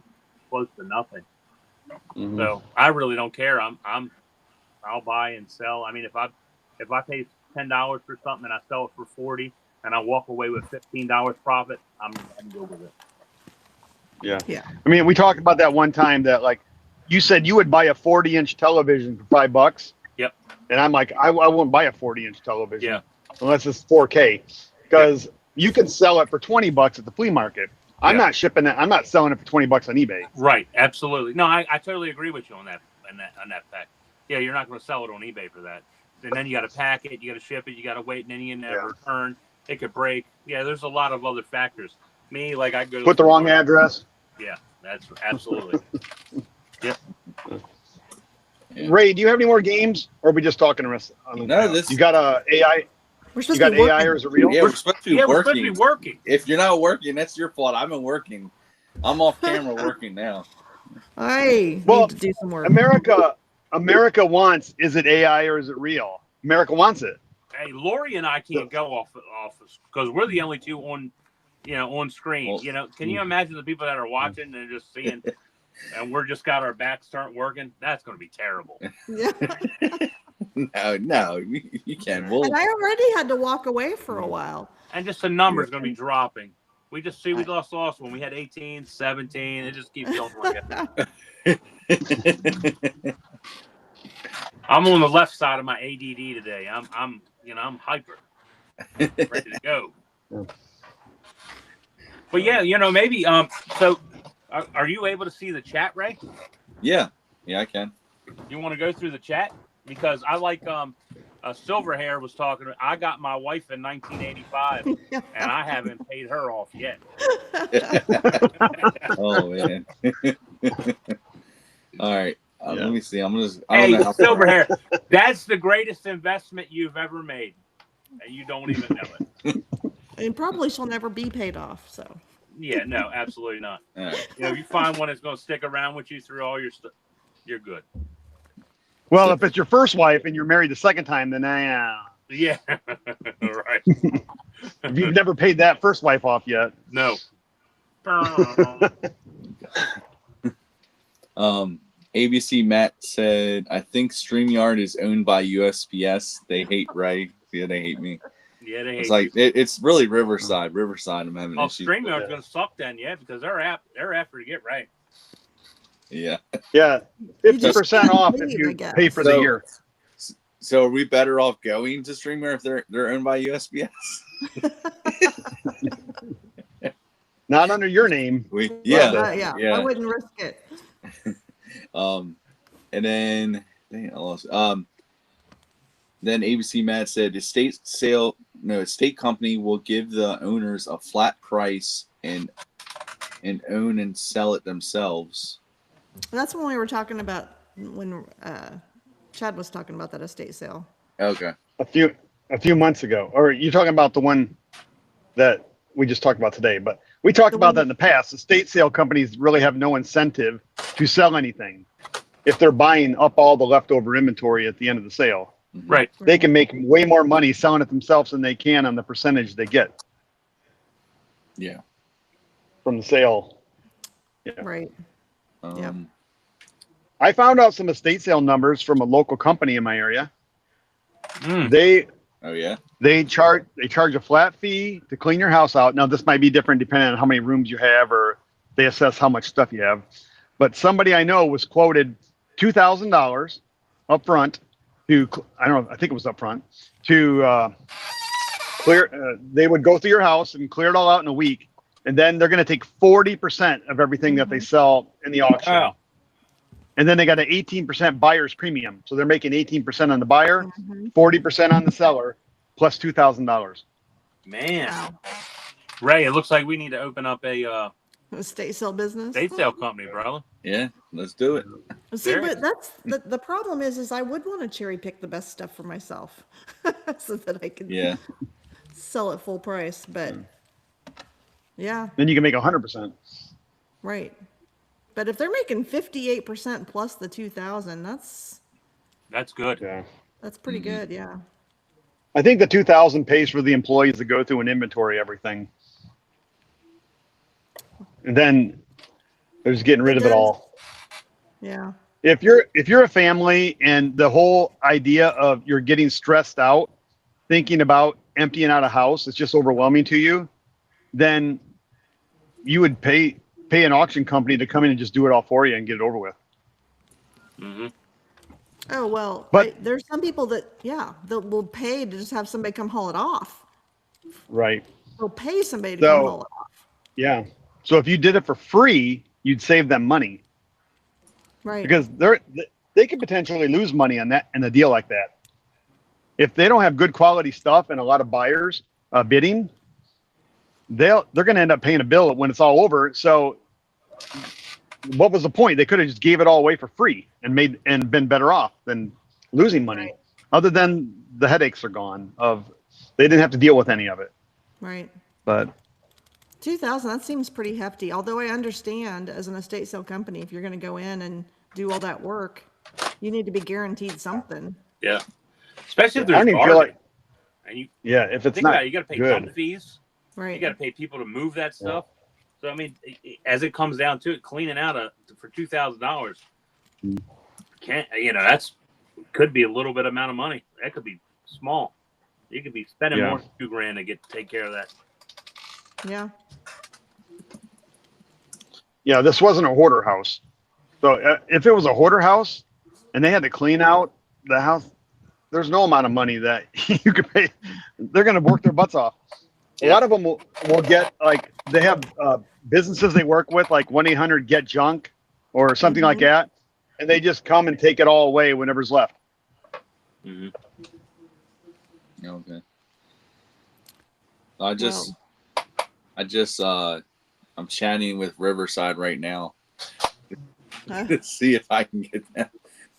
close to nothing. Mm-hmm. So I really don't care. I'll buy and sell. I mean, if I pay $10 for something and I sell it for $40 and I walk away with $15 profit, I'm good with it. Yeah. I mean, we talked about that one time that like you said you would buy a 40-inch television for $5. Yep. And I'm like, I won't buy a 40-inch television. Yeah. Unless it's 4K, because you can sell it for $20 at the flea market. I'm not shipping it. I'm not selling it for $20 on eBay. Right. Absolutely. No, I totally agree with you on that fact. Yeah, you're not going to sell it on eBay for that. And then you got to pack it, you got to ship it, you got to wait, and then you never return. It could break. Yeah, there's a lot of other factors. Me, like I go to put the wrong address. Yeah, that's absolutely. Yep. Yeah. Ray, do you have any more games, or are we just talking on the No, this you got a AI? We're You supposed got to be AI, working. or is it real? Yeah, we're supposed to be We're working. supposed to be working. If you're not working, that's your fault. I've been working. I'm off camera working now. I Well, need to do some work. America wants, is it AI or is it real? America wants it. Hey, Lori and I can't go off because we're the only two on screen. Well, Can you imagine the people that are watching and just seeing, and we're just got our backs start working? That's going to be terrible. Yeah. No, you can't. And I already had to walk away for a while. And just the numbers going to be dropping. We just see we lost when we had 18, 17. It just keeps going like that. I'm on the left side of my ADD today. I'm hyper, ready to go. But yeah, maybe. So, are you able to see the chat, Ray? Yeah, I can. You want to go through the chat? Because I like Silverhair was talking. I got my wife in 1985, and I haven't paid her off yet. Oh man. All right. Let me see. Hey, Silverhair, that's the greatest investment you've ever made, and you don't even know it. And probably she'll never be paid off. So. Yeah, no, absolutely not. Right. If you find one that's going to stick around with you through all your stuff, you're good. Well, if it's your first wife and you're married the second time, then Yeah, right. if you've never paid that first wife off yet. No. ABC Matt said, I think StreamYard is owned by USPS. They hate Ray. Yeah, they hate me. Yeah, they hate. It's like it's really Riverside. I'm having issues. StreamYard's going to suck then, because they're after to get right. Yeah. Yeah, 50% off if you pay for the year. So are we better off going to StreamYard if they're owned by USPS? Not under your name. Yeah. I wouldn't risk it. And then I lost. Then ABC Matt said estate company will give the owners a flat price and own and sell it themselves. That's when we were talking about when Chad was talking about that estate sale. Okay. A few months ago, or you talking about the one that we just talked about today? But we talked The about one- that in the past. Estate sale companies really have no incentive to sell anything if they're buying up all the leftover inventory at the end of the sale. Right. They can make way more money selling it themselves than they can on the percentage they get Yeah. from the sale. Right. Yeah. I found out some estate sale numbers from a local company in my area. Mm. Oh yeah. They charge a flat fee to clean your house out. Now this might be different depending on how many rooms you have, or they assess how much stuff you have. But somebody I know was quoted $2,000 up front to, I don't know, I think it was up front to clear. They would go through your house and clear it all out in a week, and then they're going to take 40% of everything that they sell in the auction. Wow. And then they got an 18% buyer's premium. So they're making 18% on the buyer, 40% on the seller, plus $2,000. Man. Wow. Ray, it looks like we need to open up a Estate sale business. estate sale company, brother. Yeah. Let's do it. See, There. but that's the problem is I would want to cherry pick the best stuff for myself so that I can Yeah. sell it full price. But yeah, Then you can make 100%. right. But if they're making 58% plus the 2,000, That's good. Yeah. that's pretty good. Yeah. I think the 2,000 pays for the employees to go through and inventory everything. And then there's getting rid of it all. Yeah. If you're a family and the whole idea of you're getting stressed out thinking about emptying out a house, it's just overwhelming to you, then you would pay an auction company to come in and just do it all for you and get it over with. Mm-hmm. Oh, well, But- there's some people that will pay to just have somebody come haul it off. Right. They'll pay somebody to So- come haul it off. Yeah. So if you did it for free, you'd save them money Right. because they could potentially lose money on that in a deal like that. If they don't have good quality stuff and a lot of buyers bidding, they're going to end up paying a bill when it's all over. So what was the point? They could have just gave it all away for free and been better off than losing money. Right. Other than the headaches are gone they didn't have to deal with any of it. Right. But 2,000, that seems pretty hefty. Although I understand as an estate sale company, if you're going to go in and do all that work, you need to be guaranteed something. Yeah. Especially if I there's don't even feel garbage. like, And you yeah, if it's think not about it, you got to pay good. dump fees. You Right. got to pay people to move that stuff. So I mean, as it comes down to it, cleaning out for $2,000, that's could be a little bit amount of money. That could be small. You could be spending Yeah. more than $2,000 to take care of that. Yeah. Yeah, this wasn't a hoarder house. So if it was a hoarder house and they had to clean out the house, there's no amount of money that you could pay. They're going to work their butts off. A lot of them will get, like, they have businesses they work with, like 1-800-GET-JUNK or something like that. And they just come and take it all away whenever's left. Mm-hmm. Okay. I'm chatting with Riverside right now to see if I can get them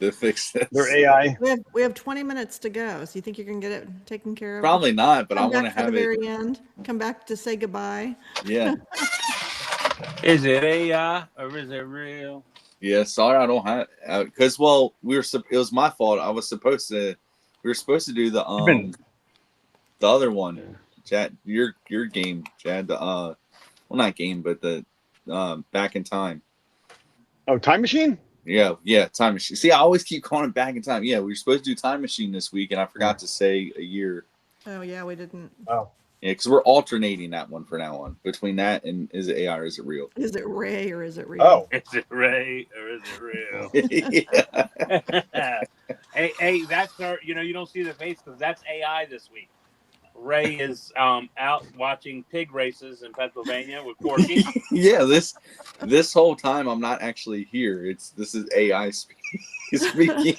to fix this. Their AI. We have 20 minutes to go. So you think you can get it taken care of? Probably not, but I Come want to back for have the it. very end. Come back to say goodbye. Yeah. Is it AI or is it real? Yeah. Sorry, I don't have because it was my fault. We were supposed to do the other one, Chad. Your game, Chad. Well, not game, but the Back in Time. Oh, Time Machine? Yeah, Time Machine. See, I always keep calling it Back in Time. Yeah, we were supposed to do Time Machine this week, and I forgot to say a year. Oh, yeah, we didn't. Oh. Yeah, because we're alternating that one for now on between that and is it AI or is it real? Is it Ray or is it real? Oh. Is it Ray or is it real? Yeah. hey, that's our. You don't see the face because that's AI this week. Ray is out watching pig races in Pennsylvania with Corky. Yeah, this whole time I'm not actually here. This is AI speaking.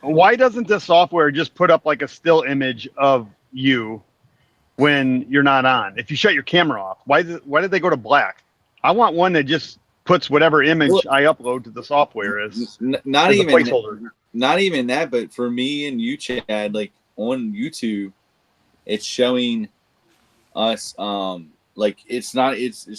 Why doesn't this software just put up like a still image of you when you're not on? If you shut your camera off, why did they go to black? I want one that just puts whatever image I upload to the software as not as a even placeholder. not even that, but for me and you, Chad, like on YouTube, it's showing us like it's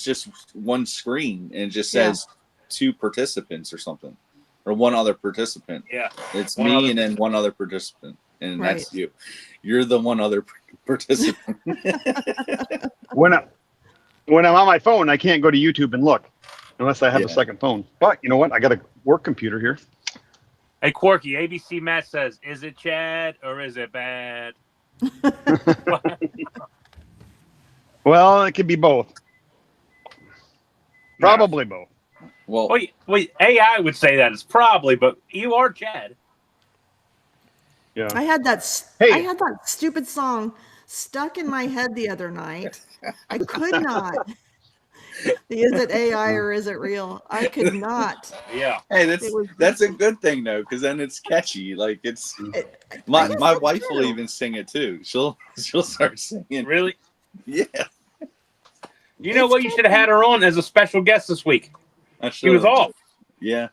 just one screen and it just says two participants or something, or one other participant. Yeah, it's me and then one other participant, and that's you. You're the one other participant. When I'm on my phone, I can't go to YouTube and look unless I have a second phone. But you know what? I got a work computer here. Hey, Quirky, ABC Matt says, is it Chad or is it bad? Well, it could be both. Probably both. Well, wait, AI would say that it's probably, but you are Chad. Yeah. I had that stupid song stuck in my head the other night. I could not. Is it AI or is it real? I could not. Yeah. Hey, that's a good thing though, because then it's catchy. Like my wife will even sing it too. She'll start singing. Really? Yeah. You know what? You should have had her on as a special guest this week. She was off. Yeah.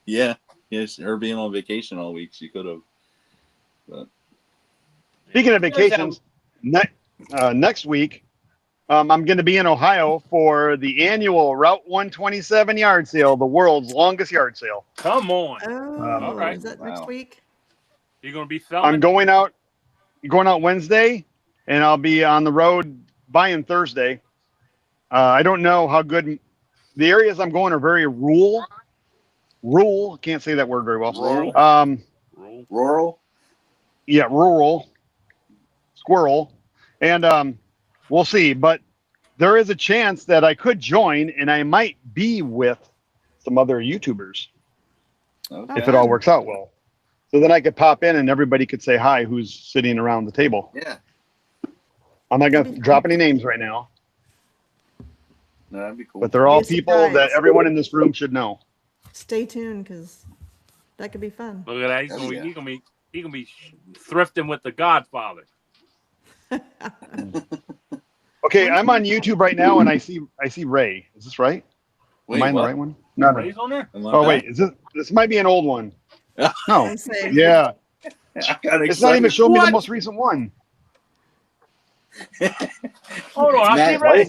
Yeah. Yes. Her being on vacation all week, she could have. But... Speaking of vacations, next week, I'm going to be in Ohio for the annual Route 127 yard sale, the world's longest yard sale. Come on. All right. Is that next week? You're going to be filming? I'm going out Wednesday, and I'll be on the road buying Thursday. I don't know how good the areas I'm going are. Very rural. Can't say that word very well. Rural. Yeah, rural. Squirrel. And we'll see. But there is a chance that I could join, and I might be with some other YouTubers if it all works out well. So then I could pop in, and everybody could say hi who's sitting around the table. Yeah. I'm not going to drop any names right now. No, that'd be cool. But they're all people that everyone in this room should know. Stay tuned, because that could be fun. Look at that. He's gonna be thrifting with the Godfather. Okay, I'm on YouTube right now, and I see Ray. Is this right? Wait, am I in the right one? No. Ray's on there? Oh wait, this might be an old one. No. Yeah. It's not even showing me the most recent one. Hold on, I see Ray.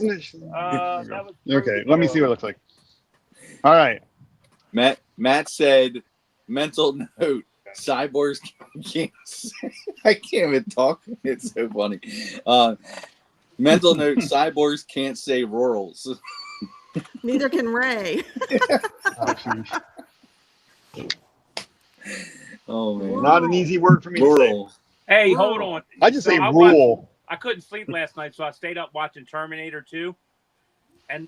Okay, let me see what it looks like. All right. Matt said, mental note, cyborgs can't say, I can't even talk. It's so funny. Mental note, cyborgs can't say rurals. Neither can Ray. Oh man. Not an easy word for me to say. Hey, hold on. I just say rural. I couldn't sleep last night, so I stayed up watching Terminator 2. And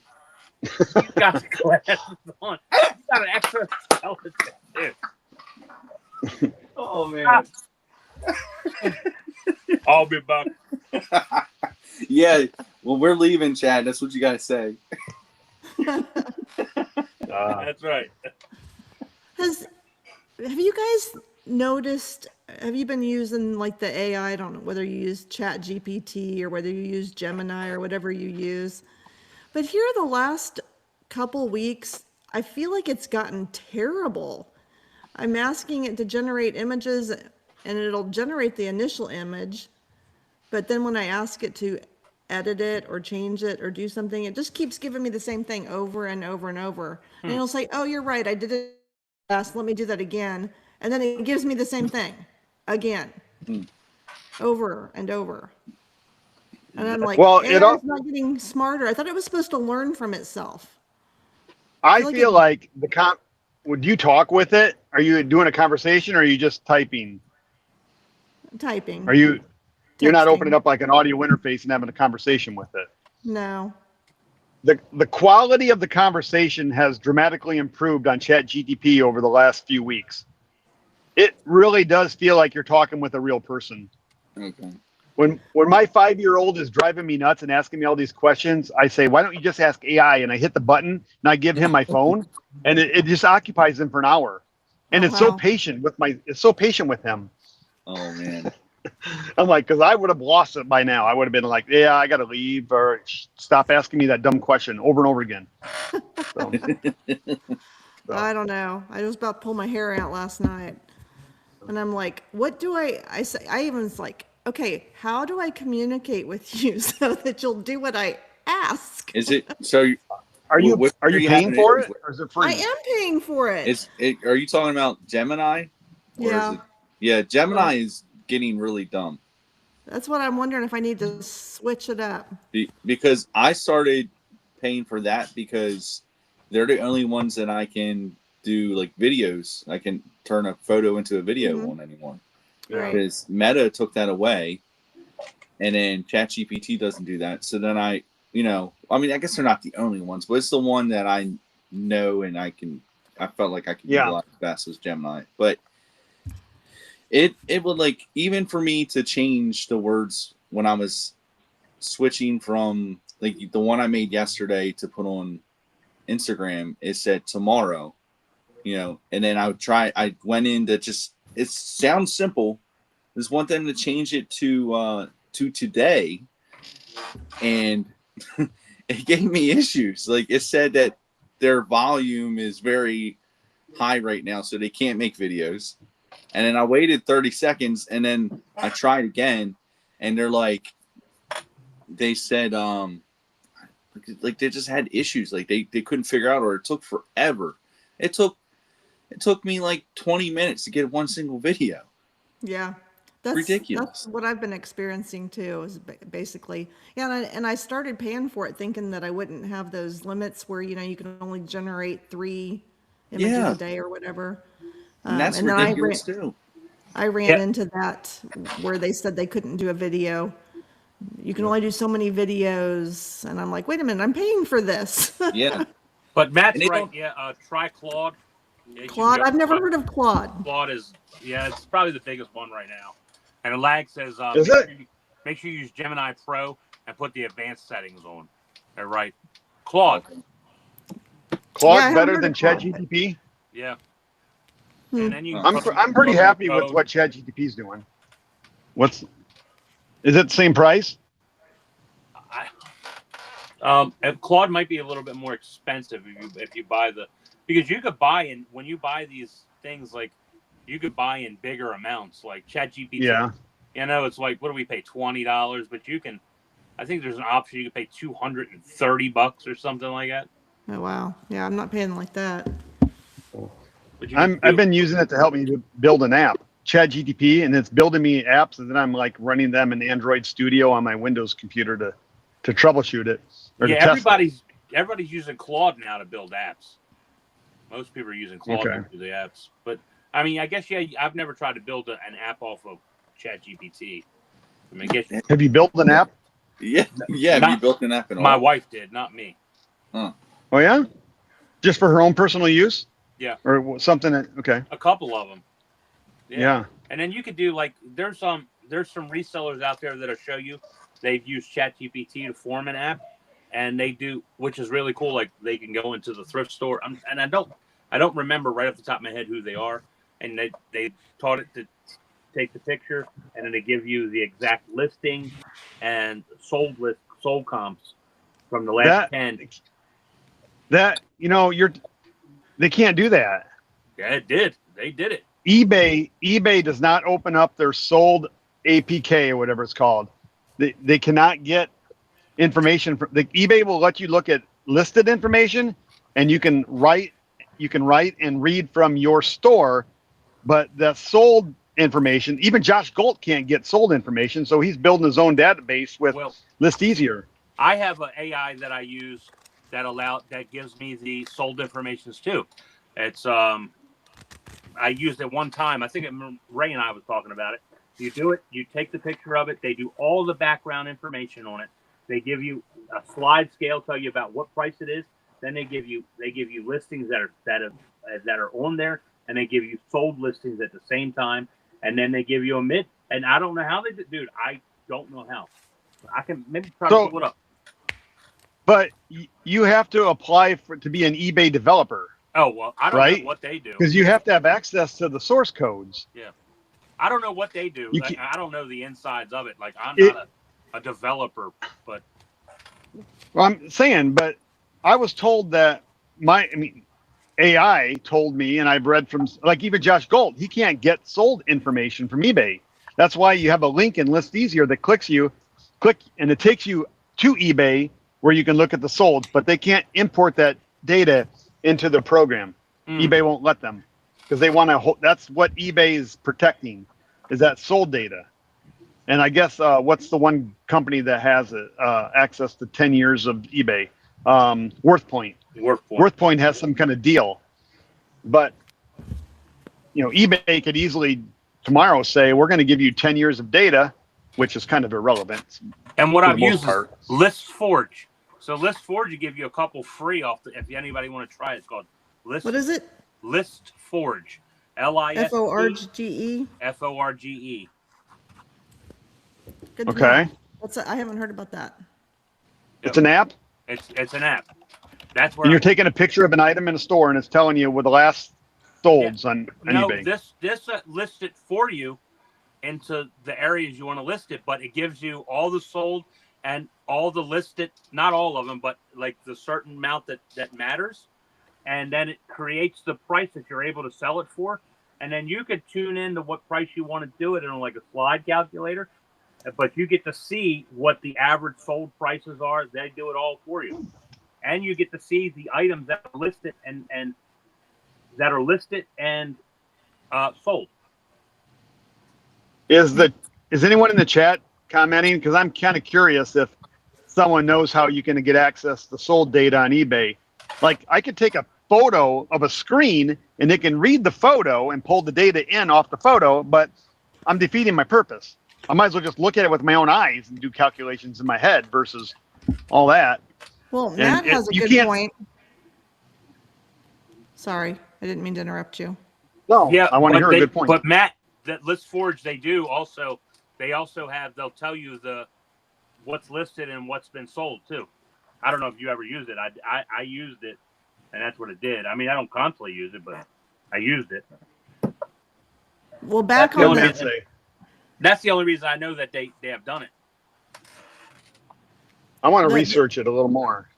you got the glasses on. You got an extra skeleton too. Oh man. I'll be back. Yeah. Well, we're leaving, Chad. That's what you gotta say. That's right. Have you guys noticed? Have you been using like the AI? I don't know whether you use Chat GPT or whether you use Gemini or whatever you use. But here the last couple weeks, I feel like it's gotten terrible. I'm asking it to generate images and it'll generate the initial image. But then when I ask it to edit it or change it or do something, it just keeps giving me the same thing over and over and over. And it'll say, oh, you're right, I did it last, let me do that again. And then it gives me the same thing again, over and over. And I'm like, well, it's not getting smarter. I thought it was supposed to learn from itself. I feel like would you talk with it? Are you doing a conversation or are you just typing? Typing. You're not opening up like an audio interface and having a conversation with it? No. The quality of the conversation has dramatically improved on ChatGPT over the last few weeks. It really does feel like you're talking with a real person. Okay. When my 5-year-old is driving me nuts and asking me all these questions, I say, why don't you just ask AI? And I hit the button and I give him my phone and it just occupies him for an hour. and Oh, it's so wow. patient with him. Oh man. I'm like, because I would have lost it by now. I would have been like, yeah, I got to leave, or stop asking me that dumb question over and over again. So, I don't know. I was about to pull my hair out last night. And I'm like, what do I say, I even was like, okay, how do I communicate with you so that you'll do what I ask? Is it so? are you What are are you you paying having for issues it, with? or is it I free? am paying for it. Are you talking about Gemini, or is Yeah. it? Yeah, Well, Gemini is getting really dumb. that's what I'm wondering if I need to switch it up. Because I started paying for that because they're the only ones that I can do like videos. I can turn a photo into a video Mhm. on anymore. Right. Because Meta took that away, and then ChatGPT doesn't do that. So then I mean, I guess they're not the only ones, but it's the one that I know and I felt like I could Yeah. utilize best was Gemini. But it would, like, even for me to change the words when I was switching from like the one I made yesterday to put on Instagram, it said tomorrow, and then I went in to just, it sounds simple. There's one thing to change it to today, and it gave me issues. Like, it said that their volume is very high right now, so they can't make videos. And then I waited 30 seconds, and then I tried again, and they said like they just had issues. Like they couldn't figure out, or it took forever. It took me like 20 minutes to get one single video. Yeah. That's Ridiculous. what I've been experiencing too, is basically. Yeah, and I started paying for it thinking that I wouldn't have those limits where, you can only generate 3 images Yeah, a day or whatever. and that's And then ridiculous too. I ran Yeah. into that where they said they couldn't do a video. You can only do so many videos, and I'm like, wait a minute, I'm paying for this. Yeah, But Matt's and they right. don't. Yeah, try Claude. Yeah, you can Claude, go I've never Claude. heard of Claude. Claude is, yeah, it's probably the biggest one right now. And Lag says Is it? make sure you use Gemini Pro and put the advanced settings on. They're right. Claude. Okay. Claude's Yeah, I haven't better heard than of Claude, but- ChatGPT. Yeah. Hmm. And then you I'm pretty happy with what ChatGPT's doing. Is it the same price? And Claude might be a little bit more expensive if you buy because you could buy in when you buy these things, like you could buy in bigger amounts like ChatGPT. Yeah. It's like, what do we pay, $20? But I think there's an option you could pay $230 or something like that. Oh, wow. Yeah, I'm not paying like that. But I've been using it to help me to build an app, ChatGPT, and it's building me apps, and then I'm like running them in Android Studio on my Windows computer to troubleshoot it. Or to test it. everybody's using Claude now to build apps. Most people are using Claude to do the apps. But I mean, I guess I've never tried to build an app off of ChatGPT. I mean, Have you built an app? Yeah, have you built an app at all? My wife did, not me. Huh. Oh yeah, just for her own personal use? Yeah. Or something that, okay. A couple of them. Yeah. And then you could do, like, there's some resellers out there that'll show you they've used ChatGPT to form an app, and they do, which is really cool. Like, they can go into the thrift store, and I don't remember right off the top of my head who they are, and they taught it to take the picture, and then they give you the exact listing and sold comps from the last 10. They can't do that. Yeah, it did. They did it. eBay does not open up their sold APK or whatever it's called. They cannot get information from eBay will let you look at listed information, and you can write and read from your store, but the sold information, even Josh Galt can't get sold information, so he's building his own database with List Easier. I have an AI that I use that gives me the sold informations too. It's I used it one time. I think Ray and I was talking about it. You do it. You take the picture of it. They do all the background information on it. They give you a slide scale, tell you about what price it is. Then they give you listings that are on there, and they give you sold listings at the same time. And then they give you a mid. And I don't know how they did, dude. I don't know how. I can maybe try to pull it up. But you have to apply to be an eBay developer. Oh well, I don't right? know what they do. Because you have to have access to the source codes. Yeah, I don't know what they do. You can, I don't know the insides of it. Like I'm it, not a developer, but well, I'm saying, but I was told that AI told me, and I've read from like even Josh Gold, he can't get sold information from eBay. That's why you have a link in List Easier that click, and it takes you to eBay where you can look at the solds, but they can't import that data into the program. eBay won't let them because they want to. That's what eBay is protecting, is that sold data. And I guess what's the one company that has access to 10 years of eBay? WorthPoint. WorthPoint has some kind of deal, but eBay could easily tomorrow say we're going to give you 10 years of data, which is kind of irrelevant. And what I've used is ListForge. So ListForge, you give you a couple free off if anybody want to try it. It's called List. What is it? ListForge. Forge. FORGE. Good to Okay. know. I haven't heard about that. It's an app. It's an app. That's where And you're taking a picture of an item in a store, and it's telling you what the last solds on eBay. This lists it for you into the areas you want to list it, but it gives you all the sold and all the listed, not all of them, but like the certain amount that matters. And then it creates the price that you're able to sell it for. And then you could tune into what price you want to do it in like a slide calculator. But you get to see what the average sold prices are. They do it all for you. And you get to see the items that are listed and that are listed and sold. Is anyone in the chat commenting? Because I'm kind of curious if someone knows how you can get access to sold data on eBay. Like I could take a photo of a screen and it can read the photo and pull the data in off the photo, but I'm defeating my purpose. I might as well just look at it with my own eyes and do calculations in my head versus all that. Well, Matt has a good point. Sorry, I didn't mean to interrupt you. No, yeah, I want to hear a good point. But Matt, that ListForge, they'll tell you what's listed and what's been sold too. I don't know if you ever used it. I used it, and that's what it did. I mean, I don't constantly use it, but I used it. Well, back on that. That's the only reason I know that they have done it. I want to research it a little more.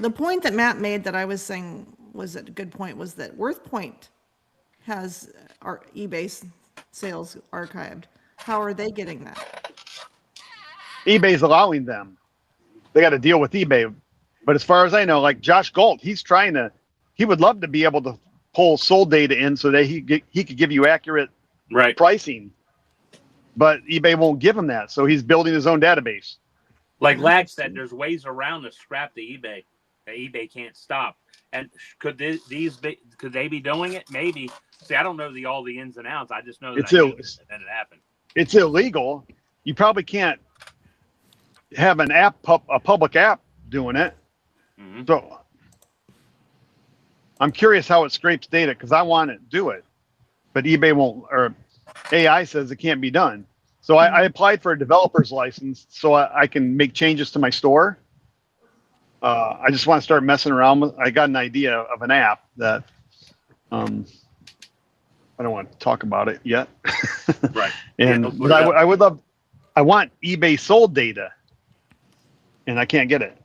The point that Matt made that I was saying was a good point was that WorthPoint has our eBay sales archived. How are they getting that? eBay's allowing them. They got to deal with eBay. But as far as I know, like Josh Galt, he would love to be able to pull sold data in so that he could give you accurate pricing. But eBay won't give him that. So he's building his own database. Like Lag said, there's ways around to scrap the eBay that eBay can't stop. And could they be doing it? Maybe. See, I don't know all the ins and outs. I just know that it happened. It's illegal. You probably can't have an app, a public app doing it. Mm-hmm. So I'm curious how it scrapes data because I want to do it, but eBay won't, or AI says it can't be done. So I applied for a developer's license so I can make changes to my store. I just want to start messing around with. I got an idea of an app that I don't want to talk about it yet. Right. But I would love. I want eBay sold data, and I can't get it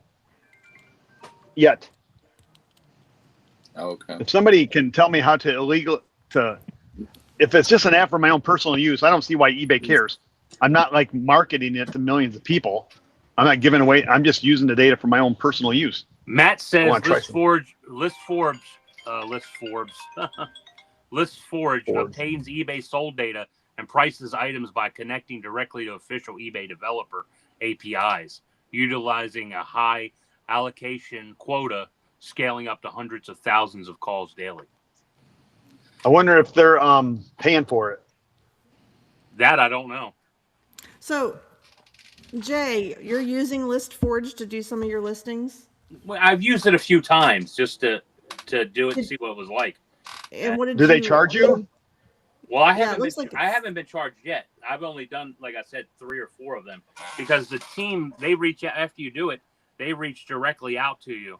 yet. Okay. If somebody can tell me how to if it's just an app for my own personal use, I don't see why eBay cares. I'm not like marketing it to millions of people. I'm not giving away. I'm just using the data for my own personal use. Matt says ListForge obtains eBay sold data and prices items by connecting directly to official eBay developer APIs, utilizing a high allocation quota, scaling up to hundreds of thousands of calls daily. I wonder if they're paying for it. That I don't know. So, Jay, you're using ListForge to do some of your listings? Well, I've used it a few times just to do it and see what it was like. And what do they charge you? Well, I haven't been charged yet. I've only done, like I said, 3 or 4 of them because the team, they reach out after you do it. They reach directly out to you,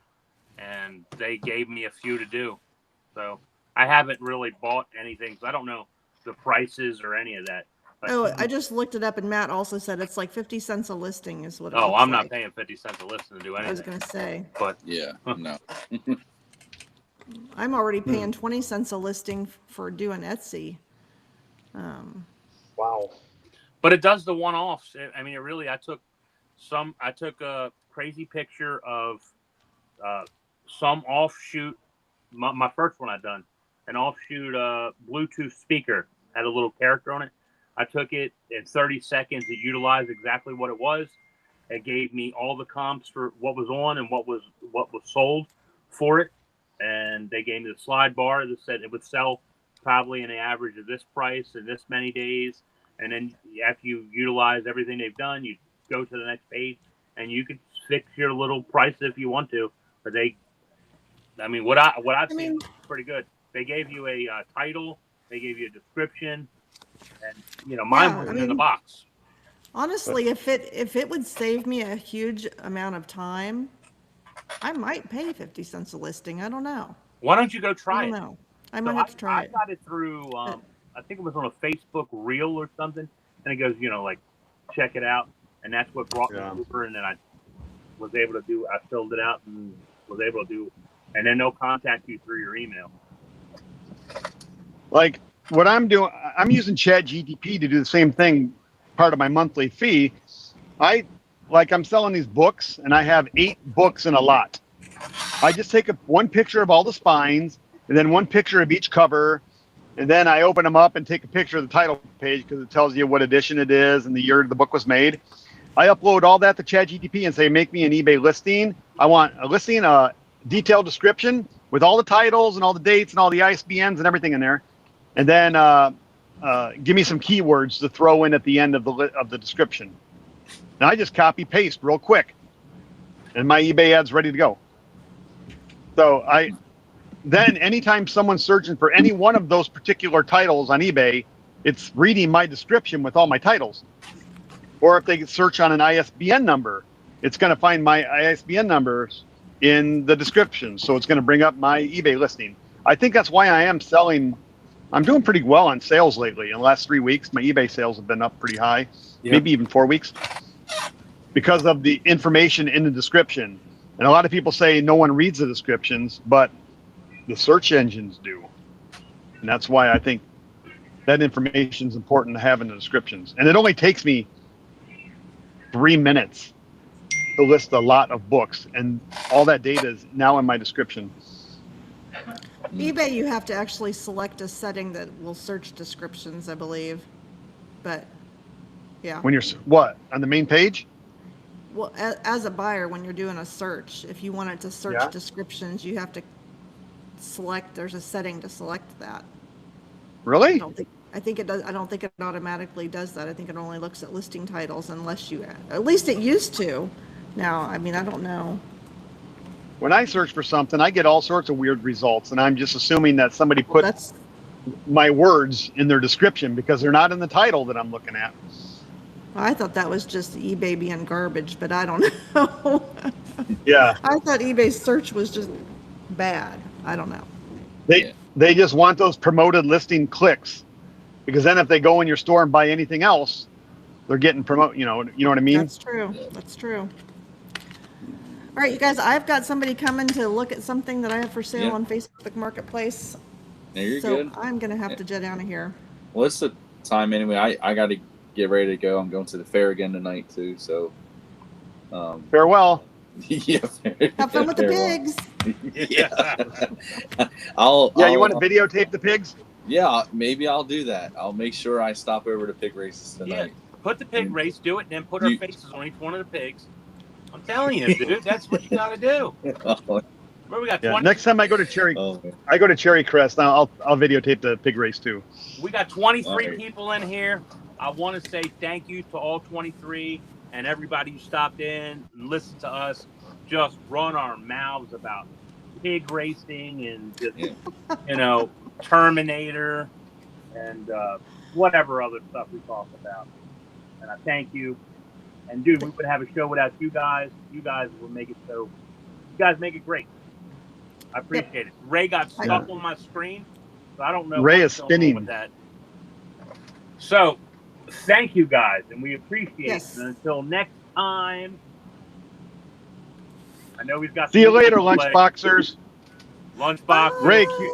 and they gave me a few to do. So I haven't really bought anything. So I don't know the prices or any of that. Oh, I just looked it up, and Matt also said it's like 50 cents a listing is what it Oh, looks I'm not like. paying 50 cents a listen to do I was anything. gonna say, But Yeah, no. I'm already paying 20 cents a listing for doing Etsy. Wow. But it does the one-offs. I mean, it really. I took a crazy picture of some offshoot. My first one I done an offshoot Bluetooth speaker had a little character on it. I took it in 30 seconds. It utilized exactly what it was. It gave me all the comps for what was on and what was sold for it, and they gave me the slide bar that said it would sell probably in an average of this price in this many days. And then after you utilize everything they've done, you go to the next page and you can fix your little price if you want to. But I mean, what I've seen mean- is pretty good. They gave you a title, they gave you a description, and mine Yeah, wasn't in the box. Honestly, if it would save me a huge amount of time, I might pay 50 cents a listing. I don't know. Why don't you go I try don't it? know. I So might have to try I it. got it through. But- I think it was on a Facebook reel or something, and it goes, like, check it out, and that's what brought me over. And then I was able to I filled it out and was able to do, and then they'll contact you through your email. Like what I'm doing, I'm using ChatGPT to do the same thing. Part of my monthly fee, I'm selling these books, and I have 8 books in a lot. I just take one picture of all the spines, and then one picture of each cover, and then I open them up and take a picture of the title page because it tells you what edition it is and the year the book was made. I upload all that to ChatGPT and say, make me an eBay listing. I want a listing, a detailed description with all the titles and all the dates and all the ISBNs and everything in there, and then give me some keywords to throw in at the end of the description. And I just copy paste real quick, and my eBay ad's ready to go. So then anytime someone's searching for any one of those particular titles on eBay, it's reading my description with all my titles. Or if they search on an ISBN number, it's going to find my ISBN numbers in the description. So it's going to bring up my eBay listing. I think that's why I am selling. I'm doing pretty well on sales lately. In the last 3 weeks, my eBay sales have been up pretty high, maybe even 4 weeks, because of the information in the description. And a lot of people say no one reads the descriptions, but the search engines do. And that's why I think that information is important to have in the descriptions. And it only takes me 3 minutes to list a lot of books, and all that data is now in my description. eBay, you have to actually select a setting that will search descriptions, I believe. But yeah. When you're on the main page? Well, as a buyer, when you're doing a search, if you want it to search descriptions, you have to select. There's a setting to select that. Really? I think it does. I don't think it automatically does that. I think it only looks at listing titles unless you. At least it used to. Now, I mean, I don't know. When I search for something, I get all sorts of weird results, and I'm just assuming that somebody put my words in their description because they're not in the title that I'm looking at. I thought that was just eBay being garbage, but I don't know. Yeah. I thought eBay's search was just bad. I don't know. They just want those promoted listing clicks, because then if they go in your store and buy anything else, they're getting promote. You know what I mean? That's true. That's true. All right, you guys, I've got somebody coming to look at something that I have for sale on Facebook Marketplace. Yeah, you're so good. I'm going to have to jet out of here. Well, it's the time anyway. I got to get ready to go. I'm going to the fair again tonight, too. So, farewell. Yeah. Have fun with the pigs. Yeah. You want to videotape the pigs? Yeah, maybe I'll do that. I'll make sure I stop over to pig races tonight. Yeah, put the pig race, do it, and then put our faces on each one of the pigs. I'm telling you, dude, that's what you got to do. Where we got 20? Next time I go to Cherry Crest, I'll videotape the pig race too. We got 23 people in here. I want to say thank you to all 23 and everybody who stopped in and listened to us just run our mouths about pig racing and just, Terminator and whatever other stuff we talk about. And I thank you. And dude, we would have a show without you guys. You guys would make it so. You guys make it great. I appreciate it. Ray got stuck on my screen, so I don't know Ray what's is going spinning. on with that. So, thank you guys, and we appreciate Yes. it. And until next time, I know we've got. See you some later, people play. Lunchboxers. Lunchbox. Ray, Bye.